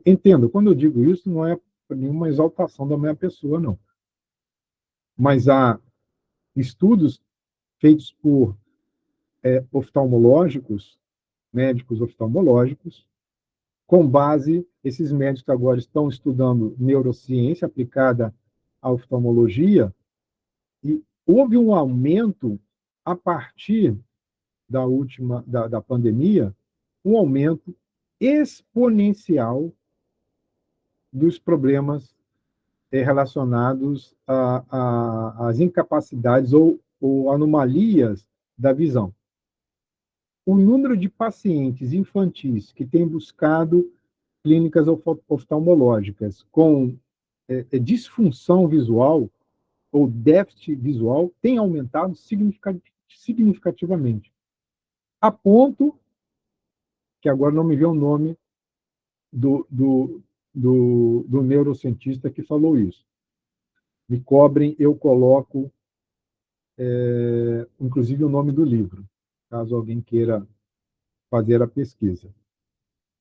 Entendo, quando eu digo isso, não é nenhuma exaltação da minha pessoa, não. Mas há estudos feitos por oftalmológicos, médicos oftalmológicos, com base, esses médicos agora estão estudando neurociência aplicada à oftalmologia, e houve um aumento a partir da pandemia, um aumento exponencial dos problemas relacionados às incapacidades ou anomalias da visão. O número de pacientes infantis que têm buscado clínicas oftalmológicas com disfunção visual ou déficit visual tem aumentado significativamente, a ponto que agora não me vê o nome do neurocientista que falou isso. Me cobrem, eu coloco, inclusive, o nome do livro, caso alguém queira fazer a pesquisa.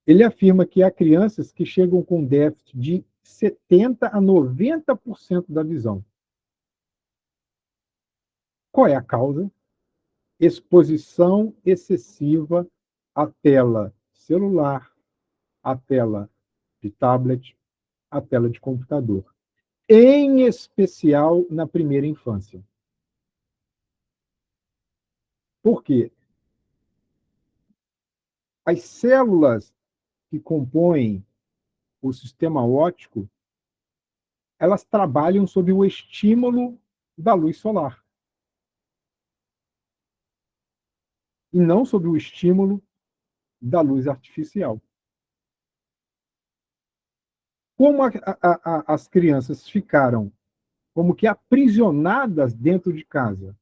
Ele afirma que há crianças que chegam com déficit de 70% a 90% da visão. Qual é a causa? Exposição excessiva à tela celular, à tela de tablet, à tela de computador. Em especial na primeira infância. Por quê? As células que compõem o sistema óptico, elas trabalham sob o estímulo da luz solar. E não sob o estímulo da luz artificial. Como as crianças ficaram como que aprisionadas dentro de casa,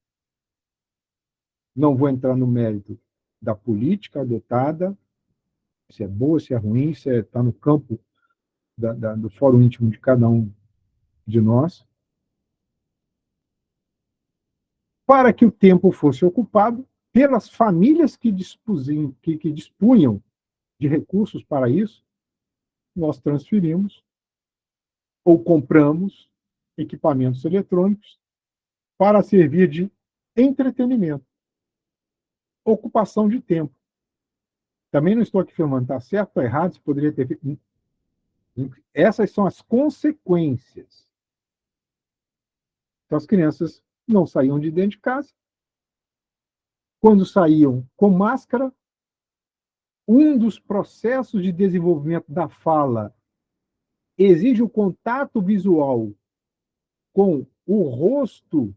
não vou entrar no mérito da política adotada, se é boa, se é ruim, se está no campo do fórum íntimo de cada um de nós, para que o tempo fosse ocupado pelas famílias que dispunham de recursos para isso, nós transferimos ou compramos equipamentos eletrônicos para servir de entretenimento, ocupação de tempo. Também não estou aqui afirmando está certo ou errado, se poderia ter feito. Essas são as consequências. Então, as crianças não saíam de dentro de casa. Quando saíam com máscara, um dos processos de desenvolvimento da fala exige o contato visual com o rosto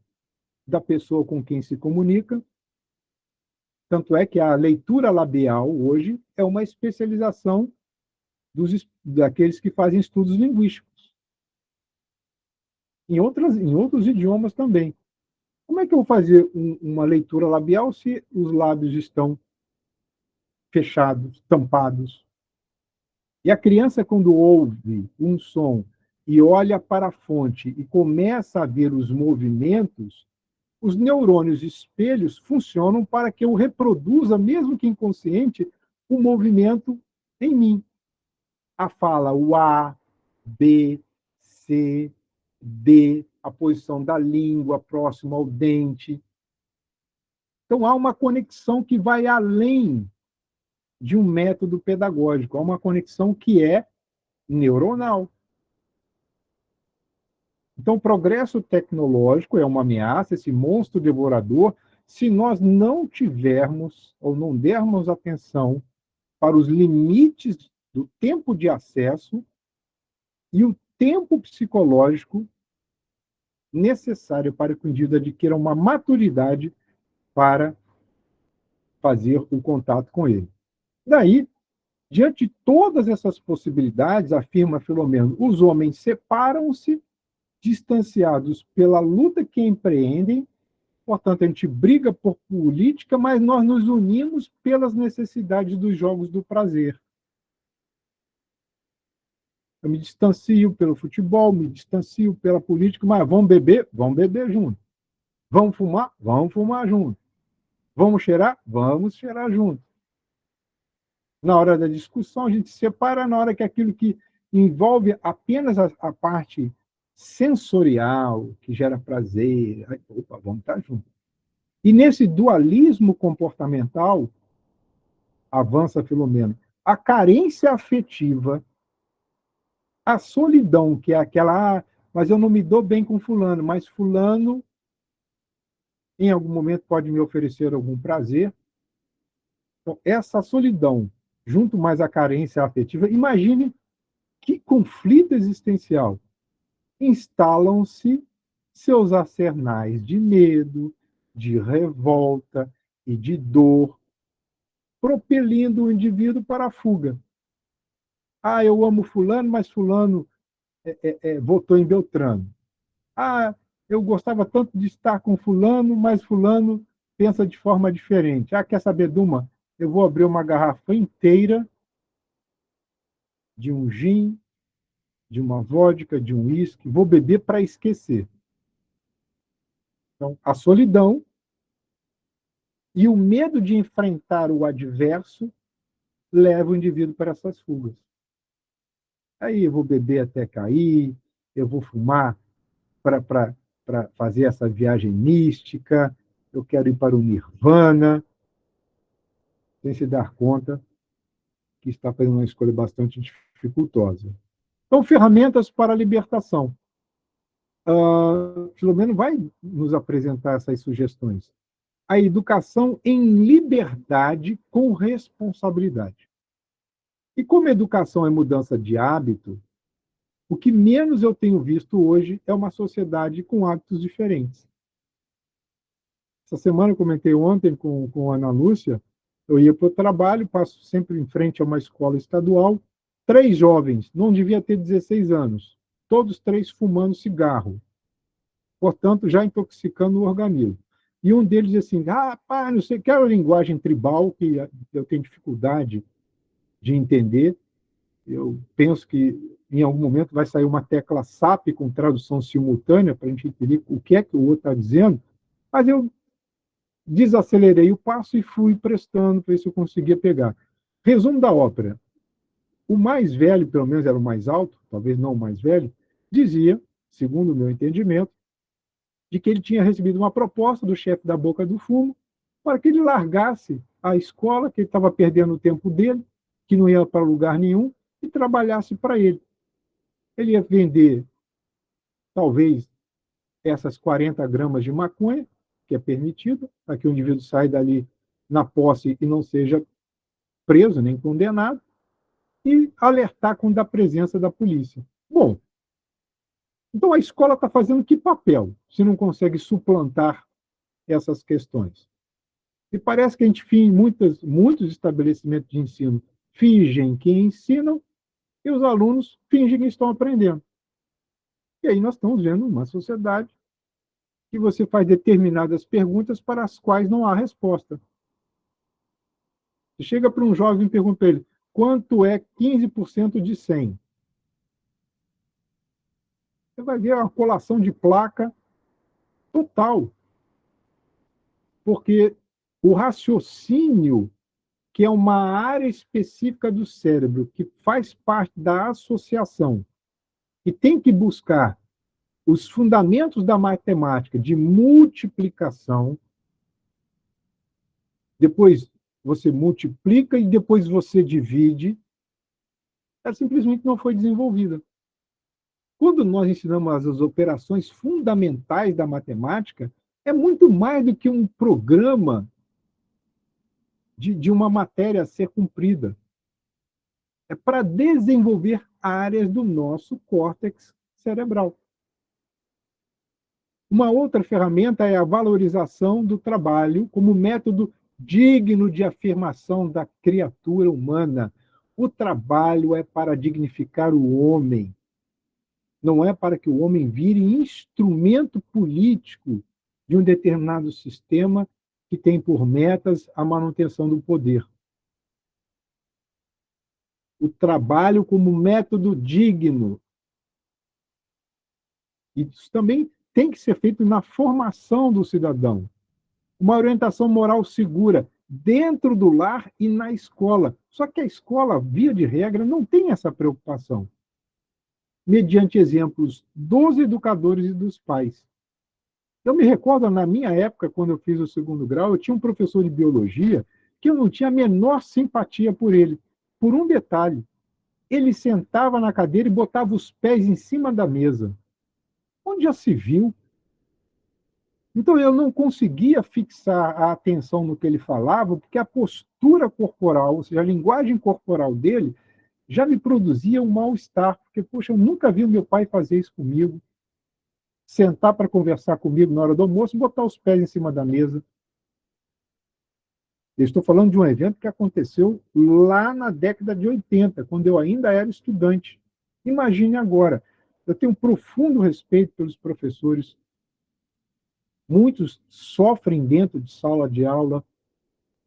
da pessoa com quem se comunica. Tanto é que a leitura labial, hoje, é uma especialização daqueles que fazem estudos linguísticos. Em outros idiomas também. Como é que eu vou fazer uma leitura labial se os lábios estão fechados, tampados? E a criança, quando ouve um som e olha para a fonte e começa a ver os movimentos, os neurônios espelhos funcionam para que eu reproduza, mesmo que inconsciente, o movimento em mim. A fala, o A, B, C, D, a posição da língua próxima ao dente. Então, há uma conexão que vai além de um método pedagógico, há uma conexão que é neuronal. Então, o progresso tecnológico é uma ameaça, esse monstro devorador, se nós não tivermos ou não dermos atenção para os limites do tempo de acesso e o tempo psicológico necessário para que o indivíduo adquira uma maturidade para fazer o contato com ele. Daí, diante de todas essas possibilidades, afirma Filomeno, os homens separam-se, distanciados pela luta que empreendem, portanto, a gente briga por política, mas nós nos unimos pelas necessidades dos jogos do prazer. Eu me distancio pelo futebol, me distancio pela política, mas vamos beber junto. Vamos fumar junto. Vamos cheirar junto. Na hora da discussão, a gente separa na hora que aquilo que envolve apenas a parte sensorial, que gera prazer, opa, vamos estar juntos. E nesse dualismo comportamental, avança Filomeno, a carência afetiva, a solidão, que é aquela, mas eu não me dou bem com fulano, mas fulano em algum momento pode me oferecer algum prazer. Então, essa solidão, junto mais à carência afetiva, imagine que conflito existencial. Instalam-se seus arsenais de medo, de revolta e de dor, propelindo o indivíduo para a fuga. Ah, eu amo fulano, mas fulano votou em Beltrano. Ah, eu gostava tanto de estar com fulano, mas fulano pensa de forma diferente. Ah, quer saber de uma? Eu vou abrir uma garrafa inteira de um gin, de uma vodka, de um uísque, vou beber para esquecer. Então, a solidão e o medo de enfrentar o adverso leva o indivíduo para essas fugas. Aí eu vou beber até cair, eu vou fumar para fazer essa viagem mística, eu quero ir para o Nirvana, sem se dar conta que está fazendo uma escolha bastante dificultosa. Então, ferramentas para a libertação. Filomeno vai nos apresentar essas sugestões. A educação em liberdade com responsabilidade. E como educação é mudança de hábito, o que menos eu tenho visto hoje é uma sociedade com hábitos diferentes. Essa semana eu comentei ontem com a Ana Lúcia, eu ia para o trabalho, passo sempre em frente a uma escola estadual, 3 jovens, não devia ter 16 anos, todos 3 fumando cigarro, portanto, já intoxicando o organismo. E um deles disse assim, pá, não sei, que é a linguagem tribal, que eu tenho dificuldade de entender. Eu penso que em algum momento vai sair uma tecla SAP com tradução simultânea para a gente entender o que é que o outro está dizendo, mas eu desacelerei o passo e fui prestando para ver se eu conseguia pegar. Resumo da ópera. O mais velho, pelo menos era o mais alto, talvez não o mais velho, dizia, segundo o meu entendimento, de que ele tinha recebido uma proposta do chefe da Boca do Fumo para que ele largasse a escola, que ele estava perdendo o tempo dele, que não ia para lugar nenhum, e trabalhasse para ele. Ele ia vender, talvez, essas 40 gramas de maconha, que é permitido, para que o indivíduo saia dali na posse e não seja preso nem condenado, e alertar quando a presença da polícia. Bom, então a escola está fazendo que papel, se não consegue suplantar essas questões? E parece que a gente, em muitos estabelecimentos de ensino, fingem que ensinam e os alunos fingem que estão aprendendo. E aí nós estamos vendo uma sociedade que você faz determinadas perguntas para as quais não há resposta. Você chega para um jovem e pergunta para ele, quanto é 15% de 100? Você vai ver uma colação de placa total, porque o raciocínio, que é uma área específica do cérebro, que faz parte da associação, e tem que buscar os fundamentos da matemática de multiplicação, depois você multiplica e depois você divide, ela simplesmente não foi desenvolvida. Quando nós ensinamos as operações fundamentais da matemática, é muito mais do que um programa de uma matéria a ser cumprida. É para desenvolver áreas do nosso córtex cerebral. Uma outra ferramenta é a valorização do trabalho como método digno de afirmação da criatura humana. O trabalho é para dignificar o homem, não é para que o homem vire instrumento político de um determinado sistema que tem por metas a manutenção do poder. O trabalho como método digno. Isso também tem que ser feito na formação do cidadão. Uma orientação moral segura dentro do lar e na escola. Só que a escola, via de regra, não tem essa preocupação. Mediante exemplos dos educadores e dos pais. Eu me recordo, na minha época, quando eu fiz o 2º grau, eu tinha um professor de biologia que eu não tinha a menor simpatia por ele. Por um detalhe, ele sentava na cadeira e botava os pés em cima da mesa. Onde já se viu? Então, eu não conseguia fixar a atenção no que ele falava, porque a postura corporal, ou seja, a linguagem corporal dele, já me produzia um mal-estar, porque, poxa, eu nunca vi o meu pai fazer isso comigo, sentar para conversar comigo na hora do almoço e botar os pés em cima da mesa. Eu estou falando de um evento que aconteceu lá na década de 80, quando eu ainda era estudante. Imagine agora. Eu tenho um profundo respeito pelos professores. Muitos sofrem dentro de sala de aula,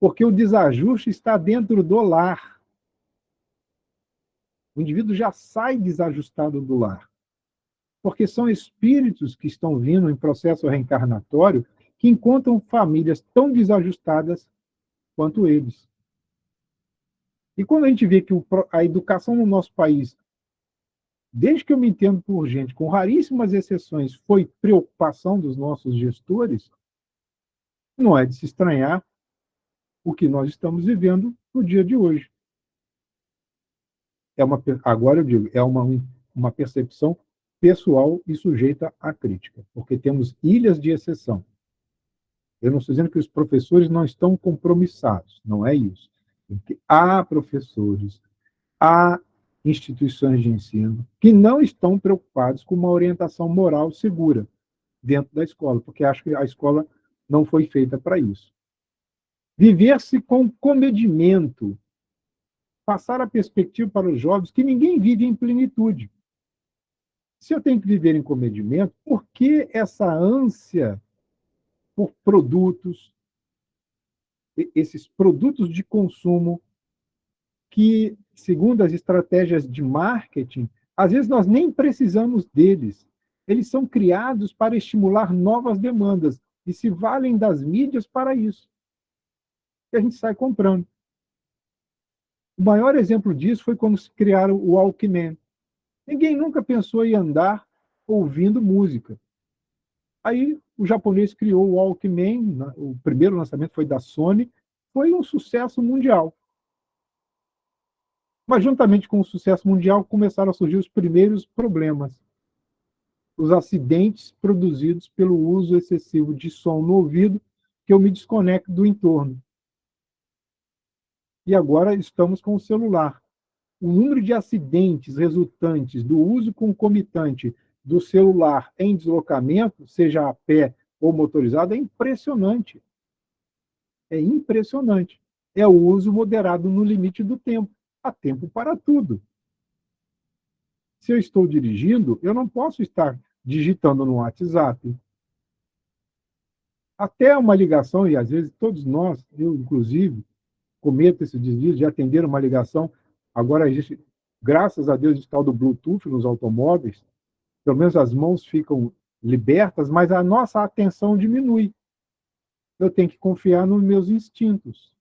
porque o desajuste está dentro do lar. O indivíduo já sai desajustado do lar, porque são espíritos que estão vindo em processo reencarnatório que encontram famílias tão desajustadas quanto eles. E quando a gente vê que a educação no nosso país, desde que eu me entendo por gente, com raríssimas exceções, foi preocupação dos nossos gestores, não é de se estranhar o que nós estamos vivendo no dia de hoje. Agora eu digo, é uma percepção pessoal e sujeita à crítica, porque temos ilhas de exceção. Eu não estou dizendo que os professores não estão compromissados, não é isso. Porque há professores, há instituições de ensino que não estão preocupados com uma orientação moral segura dentro da escola, porque acham que a escola não foi feita para isso. Viver-se com comedimento, passar a perspectiva para os jovens que ninguém vive em plenitude. Se eu tenho que viver em comedimento, por que essa ânsia por produtos, esses produtos de consumo que, segundo as estratégias de marketing, às vezes nós nem precisamos deles. Eles são criados para estimular novas demandas e se valem das mídias para isso. E a gente sai comprando. O maior exemplo disso foi quando se criaram o Walkman. Ninguém nunca pensou em andar ouvindo música. Aí o japonês criou o Walkman, o primeiro lançamento foi da Sony, foi um sucesso mundial. Mas, juntamente com o sucesso mundial, começaram a surgir os primeiros problemas. Os acidentes produzidos pelo uso excessivo de som no ouvido, que eu me desconecto do entorno. E agora estamos com o celular. O número de acidentes resultantes do uso concomitante do celular em deslocamento, seja a pé ou motorizado, é impressionante. É impressionante. É o uso moderado no limite do tempo. Há tempo para tudo. Se eu estou dirigindo, eu não posso estar digitando no WhatsApp. Até uma ligação, e às vezes todos nós, eu inclusive, cometo esse desvio de atender uma ligação. Agora existe, graças a Deus, o tal do Bluetooth nos automóveis. pelo menos as mãos ficam libertas, mas a nossa atenção diminui. Eu tenho que confiar nos meus instintos.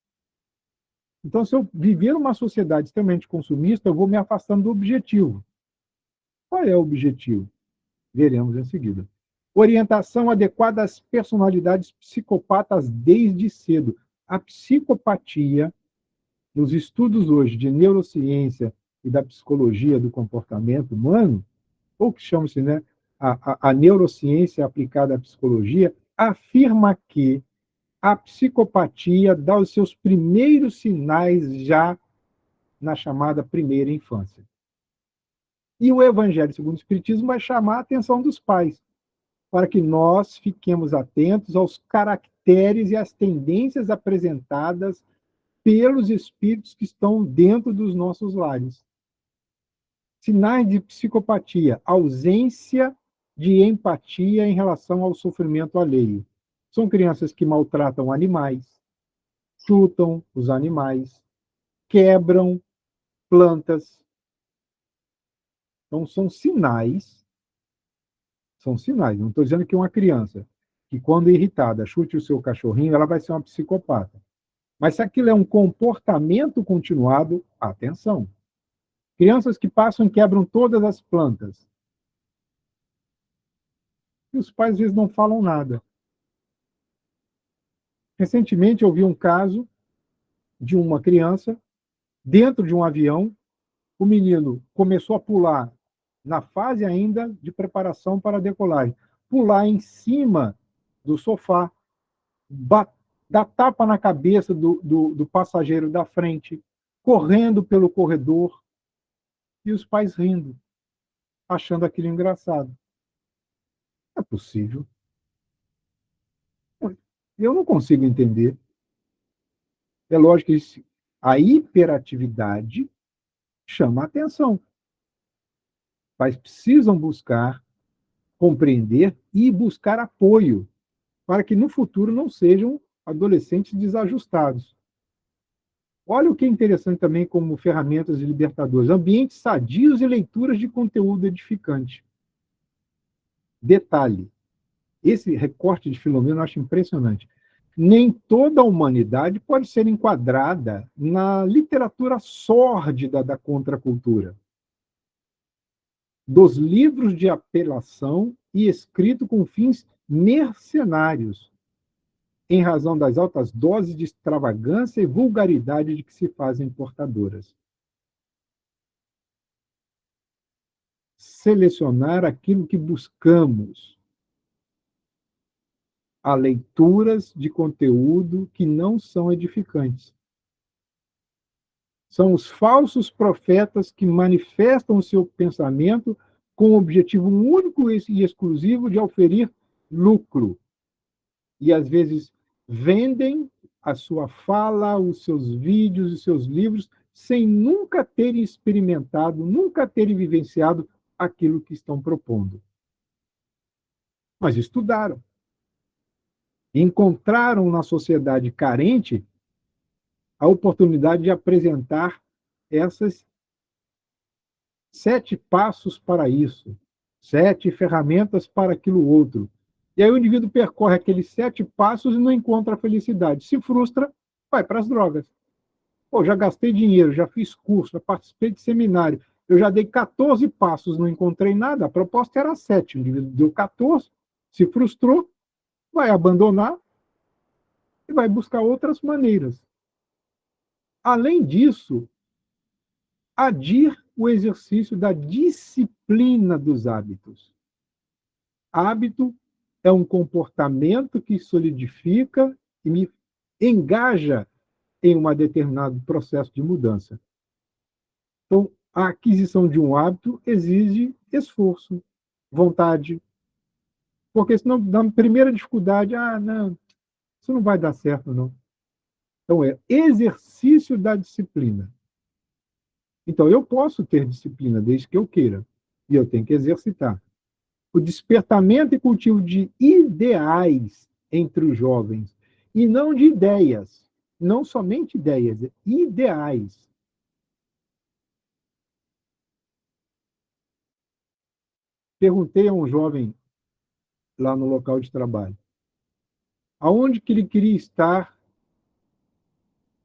Então, se eu viver numa sociedade extremamente consumista, eu vou me afastando do objetivo. Qual é o objetivo? Veremos em seguida. Orientação adequada às personalidades psicopatas desde cedo. A psicopatia, nos estudos hoje de neurociência e da psicologia do comportamento humano, ou que chama-se, né, a neurociência aplicada à psicologia, afirma que a psicopatia dá os seus primeiros sinais já na chamada primeira infância. E o Evangelho segundo o Espiritismo vai chamar a atenção dos pais, para que nós fiquemos atentos aos caracteres e às tendências apresentadas pelos espíritos que estão dentro dos nossos lares. Sinais de psicopatia: ausência de empatia em relação ao sofrimento alheio. São crianças que maltratam animais, chutam os animais, quebram plantas. Então, são sinais. Não estou dizendo que uma criança que, quando irritada, chute o seu cachorrinho, ela vai ser uma psicopata. Mas se aquilo é um comportamento continuado, atenção. Crianças que passam e quebram todas as plantas. E os pais, às vezes, não falam nada. Recentemente, eu vi um caso de uma criança dentro de um avião. O menino começou a pular na fase ainda de preparação para a decolagem. Pular em cima do sofá, dar tapa na cabeça do passageiro da frente, correndo pelo corredor, e os pais rindo, achando aquilo engraçado. Não é possível. Eu não consigo entender. É lógico que a hiperatividade chama a atenção. Pais precisam buscar, compreender e buscar apoio para que no futuro não sejam adolescentes desajustados. Olha o que é interessante também como ferramentas libertadoras: ambientes sadios e leituras de conteúdo edificante. Detalhe, esse recorte de Filomeno eu acho impressionante. Nem toda a humanidade pode ser enquadrada na literatura sórdida da contracultura, dos livros de apelação e escrito com fins mercenários, em razão das altas doses de extravagância e vulgaridade de que se fazem portadoras. Selecionar aquilo que buscamos. Há leituras de conteúdo que não são edificantes. São os falsos profetas que manifestam o seu pensamento com o objetivo único e exclusivo de oferir lucro. E, às vezes, vendem a sua fala, os seus vídeos, os seus livros, sem nunca terem experimentado, nunca terem vivenciado aquilo que estão propondo. Mas estudaram. Encontraram na sociedade carente a oportunidade de apresentar essas 7 passos para isso, 7 ferramentas para aquilo outro. E aí o indivíduo percorre aqueles 7 passos e não encontra a felicidade. Se frustra, vai para as drogas. Pô, já gastei dinheiro, já fiz curso, já participei de seminário, eu já dei 14 passos, não encontrei nada. A proposta era 7, o indivíduo deu 14, se frustrou, vai abandonar e vai buscar outras maneiras. Além disso, adir o exercício da disciplina dos hábitos. Hábito é um comportamento que solidifica e me engaja em um determinado processo de mudança. Então, a aquisição de um hábito exige esforço, vontade, porque senão, na primeira dificuldade, não, isso não vai dar certo, não. Então, é exercício da disciplina. Então, eu posso ter disciplina desde que eu queira, e eu tenho que exercitar. O despertamento e cultivo de ideais entre os jovens, e não de ideias, não somente ideias, perguntei a um jovem lá no local de trabalho, aonde que ele queria estar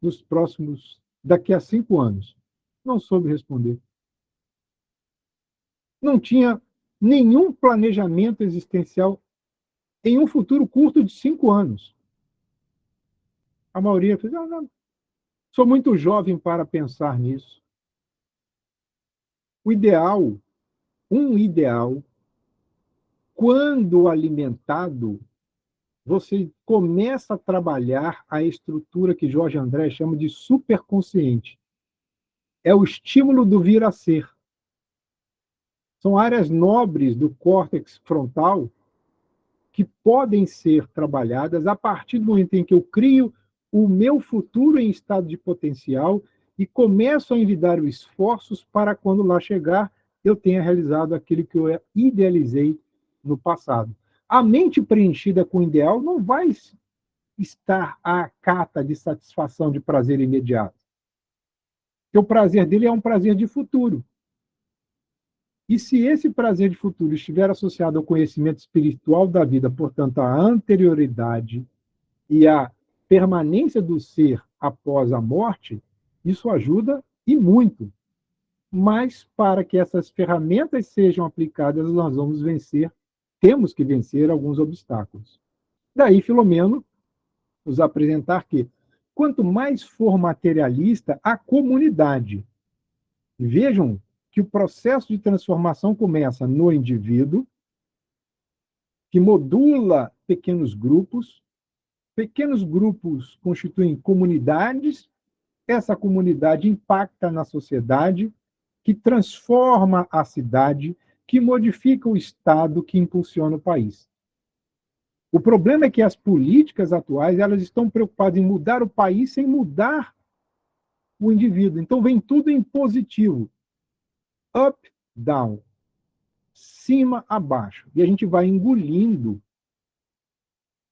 nos próximos, daqui a 5 anos. Não soube responder. Não tinha nenhum planejamento existencial em um futuro curto de 5 anos. A maioria fez, não, sou muito jovem para pensar nisso. O ideal, um ideal, quando alimentado, você começa a trabalhar a estrutura que Jorge André chama de superconsciente. É o estímulo do vir a ser. São áreas nobres do córtex frontal que podem ser trabalhadas a partir do momento em que eu crio o meu futuro em estado de potencial e começo a envidar os esforços para, quando lá chegar, eu tenha realizado aquilo que eu idealizei no passado. A mente preenchida com o ideal não vai estar à cata de satisfação de prazer imediato. Porque o prazer dele é um prazer de futuro. E se esse prazer de futuro estiver associado ao conhecimento espiritual da vida, portanto, à anterioridade e à permanência do ser após a morte, isso ajuda e muito. Mas para que essas ferramentas sejam aplicadas, nós vamos vencer, temos que vencer alguns obstáculos. Daí, Filomeno nos apresentar que, quanto mais for materialista a comunidade, vejam que o processo de transformação começa no indivíduo, que modula pequenos grupos constituem comunidades, essa comunidade impacta na sociedade, que transforma a cidade, que modifica o Estado, que impulsiona o país. O problema é que as políticas atuais elas estão preocupadas em mudar o país sem mudar o indivíduo. Então, vem tudo em positivo. Up, down. Cima a baixo. E a gente vai engolindo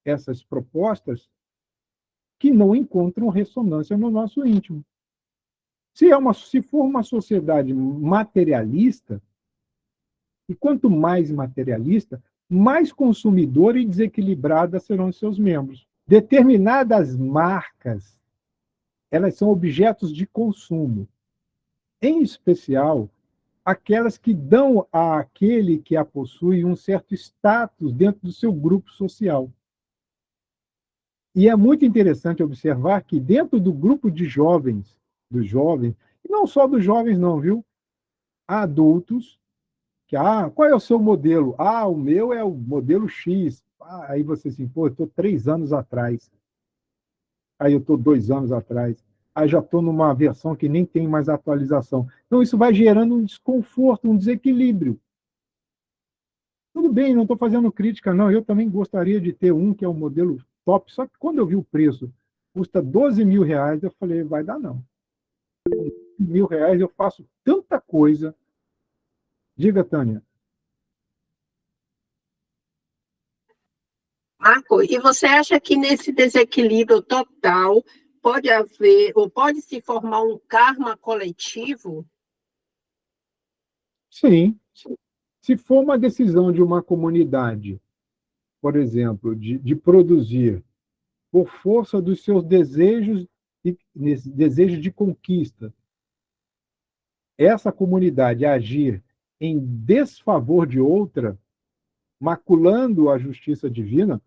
essas propostas que não encontram ressonância no nosso íntimo. Se for uma sociedade materialista, e quanto mais materialista, mais consumidora e desequilibrada serão os seus membros. Determinadas marcas, elas são objetos de consumo. Em especial, aquelas que dão àquele que a possui um certo status dentro do seu grupo social. E é muito interessante observar que dentro do grupo de jovens, dos jovens, e não só dos jovens não, viu? Há adultos que, qual é o seu modelo? O meu é o modelo X. Aí você assim, eu estou 3 anos atrás. Aí eu estou 2 anos atrás. Aí já estou numa versão que nem tem mais atualização. Então, isso vai gerando um desconforto, um desequilíbrio. Tudo bem, não estou fazendo crítica, não. Eu também gostaria de ter um que é o modelo top. Só que quando eu vi o preço, custa R$ 12.000, eu falei, vai dar não. R$ 1.000 eu faço tanta coisa. Diga, Tânia. Marco, e você acha que nesse desequilíbrio total pode haver, ou pode se formar um karma coletivo? Sim. Se for uma decisão de uma comunidade, por exemplo, de produzir por força dos seus desejos de conquista, essa comunidade agir em desfavor de outra, maculando a justiça divina,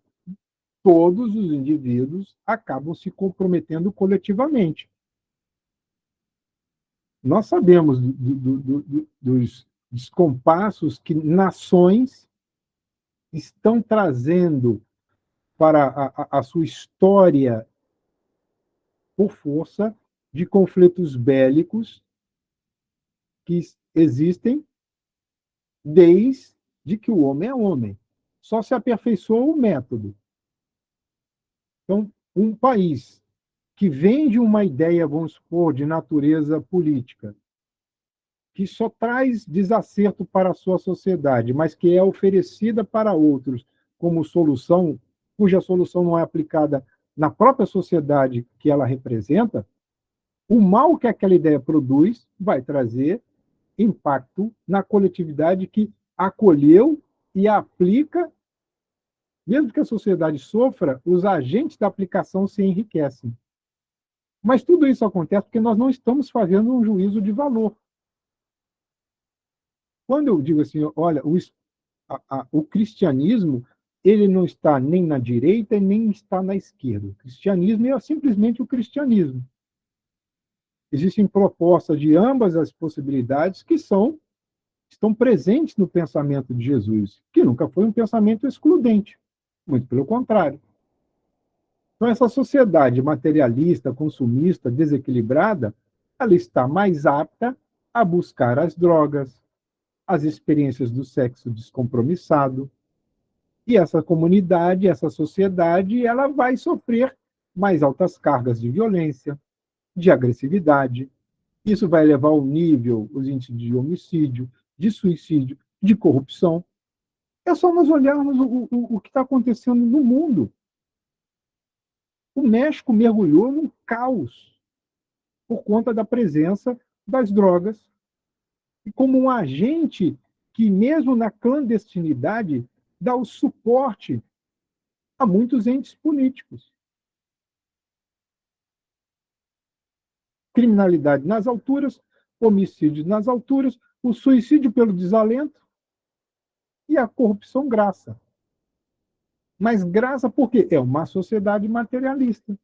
todos os indivíduos acabam se comprometendo coletivamente. Nós sabemos dos descompassos que nações estão trazendo para a sua história por força de conflitos bélicos que existem desde que o homem é homem. Só se aperfeiçoou o método. Então, um país que vende uma ideia, vamos supor, de natureza política, que só traz desacerto para a sua sociedade, mas que é oferecida para outros como solução, cuja solução não é aplicada na própria sociedade que ela representa, o mal que aquela ideia produz vai trazer impacto na coletividade que acolheu e aplica, mesmo que a sociedade sofra, os agentes da aplicação se enriquecem. Mas tudo isso acontece porque nós não estamos fazendo um juízo de valor. Quando eu digo assim, olha, o cristianismo ele não está nem na direita e nem está na esquerda. O cristianismo é simplesmente o cristianismo. Existem propostas de ambas as possibilidades que estão presentes no pensamento de Jesus, que nunca foi um pensamento excludente, muito pelo contrário. Então, essa sociedade materialista, consumista, desequilibrada, ela está mais apta a buscar as drogas, as experiências do sexo descompromissado, e essa comunidade, essa sociedade, ela vai sofrer mais altas cargas de violência, de agressividade. Isso vai levar ao nível, os índices de homicídio, de suicídio, de corrupção. É só nós olharmos o que está acontecendo no mundo. O México mergulhou num caos por conta da presença das drogas e como um agente que, mesmo na clandestinidade, dá o suporte a muitos entes políticos. Criminalidade nas alturas, homicídios nas alturas, o suicídio pelo desalento e a corrupção graça. Mas graça por quê? É uma sociedade materialista.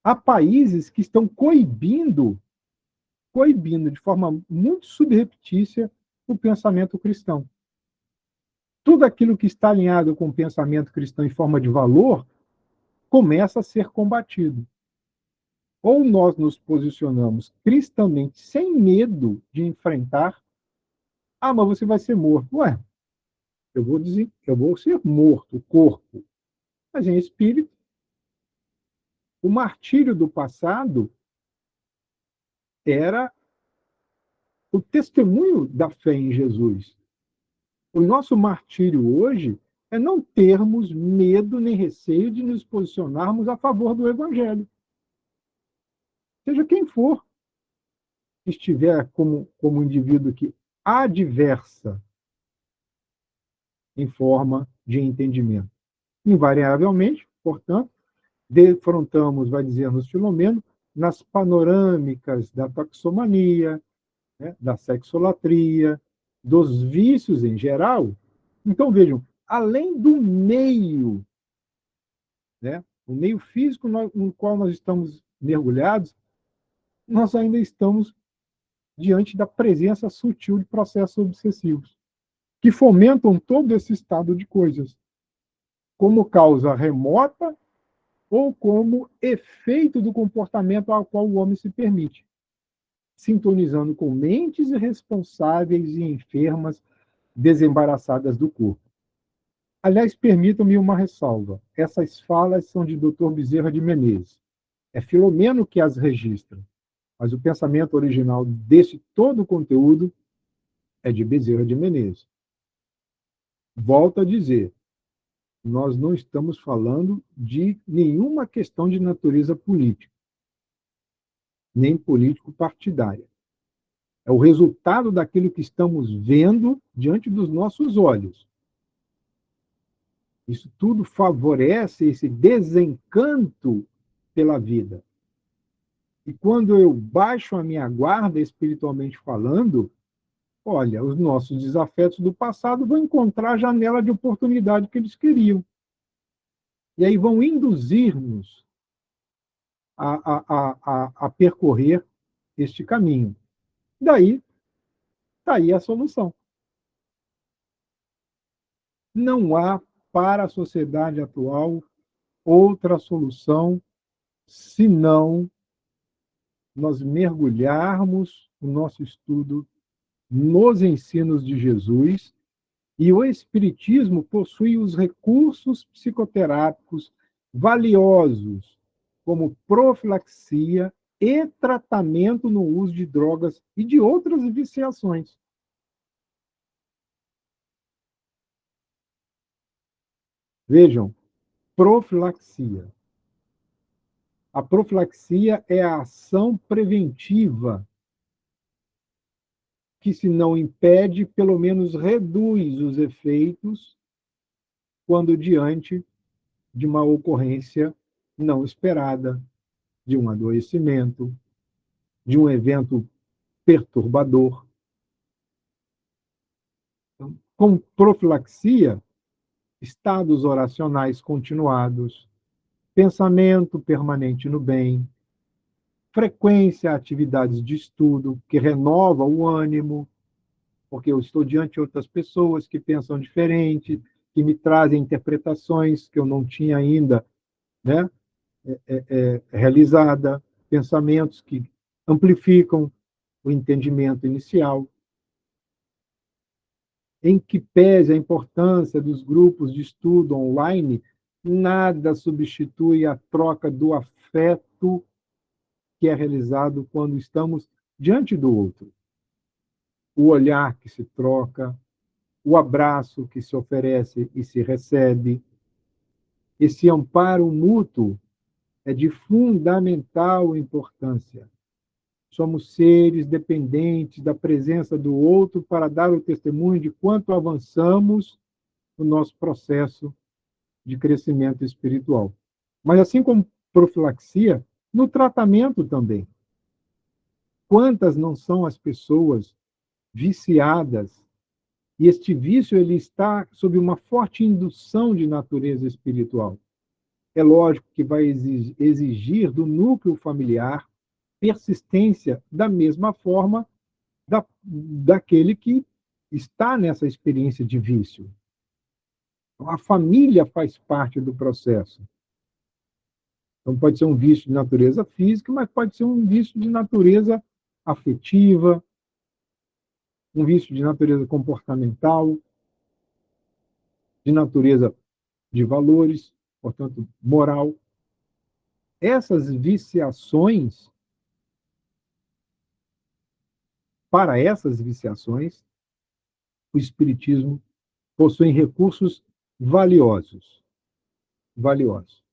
Há países que estão coibindo de forma muito subreptícia o pensamento cristão. Tudo aquilo que está alinhado com o pensamento cristão em forma de valor começa a ser combatido. Ou nós nos posicionamos cristamente sem medo de enfrentar, mas você vai ser morto. Ué, eu vou ser morto, o corpo, mas em espírito. O martírio do passado era o testemunho da fé em Jesus. O nosso martírio hoje é não termos medo nem receio de nos posicionarmos a favor do Evangelho. Seja quem for que estiver como indivíduo que adversa em forma de entendimento. Invariavelmente, portanto, defrontamos, vai dizer-nos Filomeno, nas panorâmicas da toxomania, né, da sexolatria, dos vícios em geral. Então, vejam, além do meio, né, o meio físico no qual nós estamos mergulhados, nós ainda estamos diante da presença sutil de processos obsessivos, que fomentam todo esse estado de coisas, como causa remota ou como efeito do comportamento ao qual o homem se permite, sintonizando com mentes irresponsáveis e enfermas desembaraçadas do corpo. Aliás, permitam-me uma ressalva. Essas falas são de Dr. Bezerra de Menezes. É Filomeno que as registra, mas o pensamento original desse todo o conteúdo é de Bezerra de Menezes. Volto a dizer, nós não estamos falando de nenhuma questão de natureza política, nem político-partidária. É o resultado daquilo que estamos vendo diante dos nossos olhos. Isso tudo favorece esse desencanto pela vida. E quando eu baixo a minha guarda, espiritualmente falando, olha, os nossos desafetos do passado vão encontrar a janela de oportunidade que eles queriam. E aí vão induzir-nos a percorrer este caminho. Daí, está aí a solução. Não há, para a sociedade atual, outra solução senão nós mergulharmos o nosso estudo nos ensinos de Jesus, e o Espiritismo possui os recursos psicoterápicos valiosos, como profilaxia e tratamento no uso de drogas e de outras viciações. Vejam, profilaxia. A profilaxia é a ação preventiva que, se não impede, pelo menos reduz os efeitos quando diante de uma ocorrência não esperada, de um adoecimento, de um evento perturbador. Então, com profilaxia, estados oracionais continuados, pensamento permanente no bem, frequência a atividades de estudo que renova o ânimo, porque eu estou diante de outras pessoas que pensam diferente, que me trazem interpretações que eu não tinha ainda, né, realizada, pensamentos que amplificam o entendimento inicial, em que pese a importância dos grupos de estudo online, nada substitui a troca do afeto que é realizado quando estamos diante do outro. O olhar que se troca, o abraço que se oferece e se recebe. Esse amparo mútuo é de fundamental importância. Somos seres dependentes da presença do outro para dar o testemunho de quanto avançamos no nosso processo de crescimento espiritual. Mas, assim como profilaxia, no tratamento também. Quantas não são as pessoas viciadas, e este vício ele está sob uma forte indução de natureza espiritual. É lógico que vai exigir do núcleo familiar persistência da mesma forma daquele que está nessa experiência de vício. Então, a família faz parte do processo. Então, pode ser um vício de natureza física, mas pode ser um vício de natureza afetiva, um vício de natureza comportamental, de natureza de valores, portanto, moral. Essas viciações, para essas viciações, o Espiritismo possui recursos valiosos. Valiosos.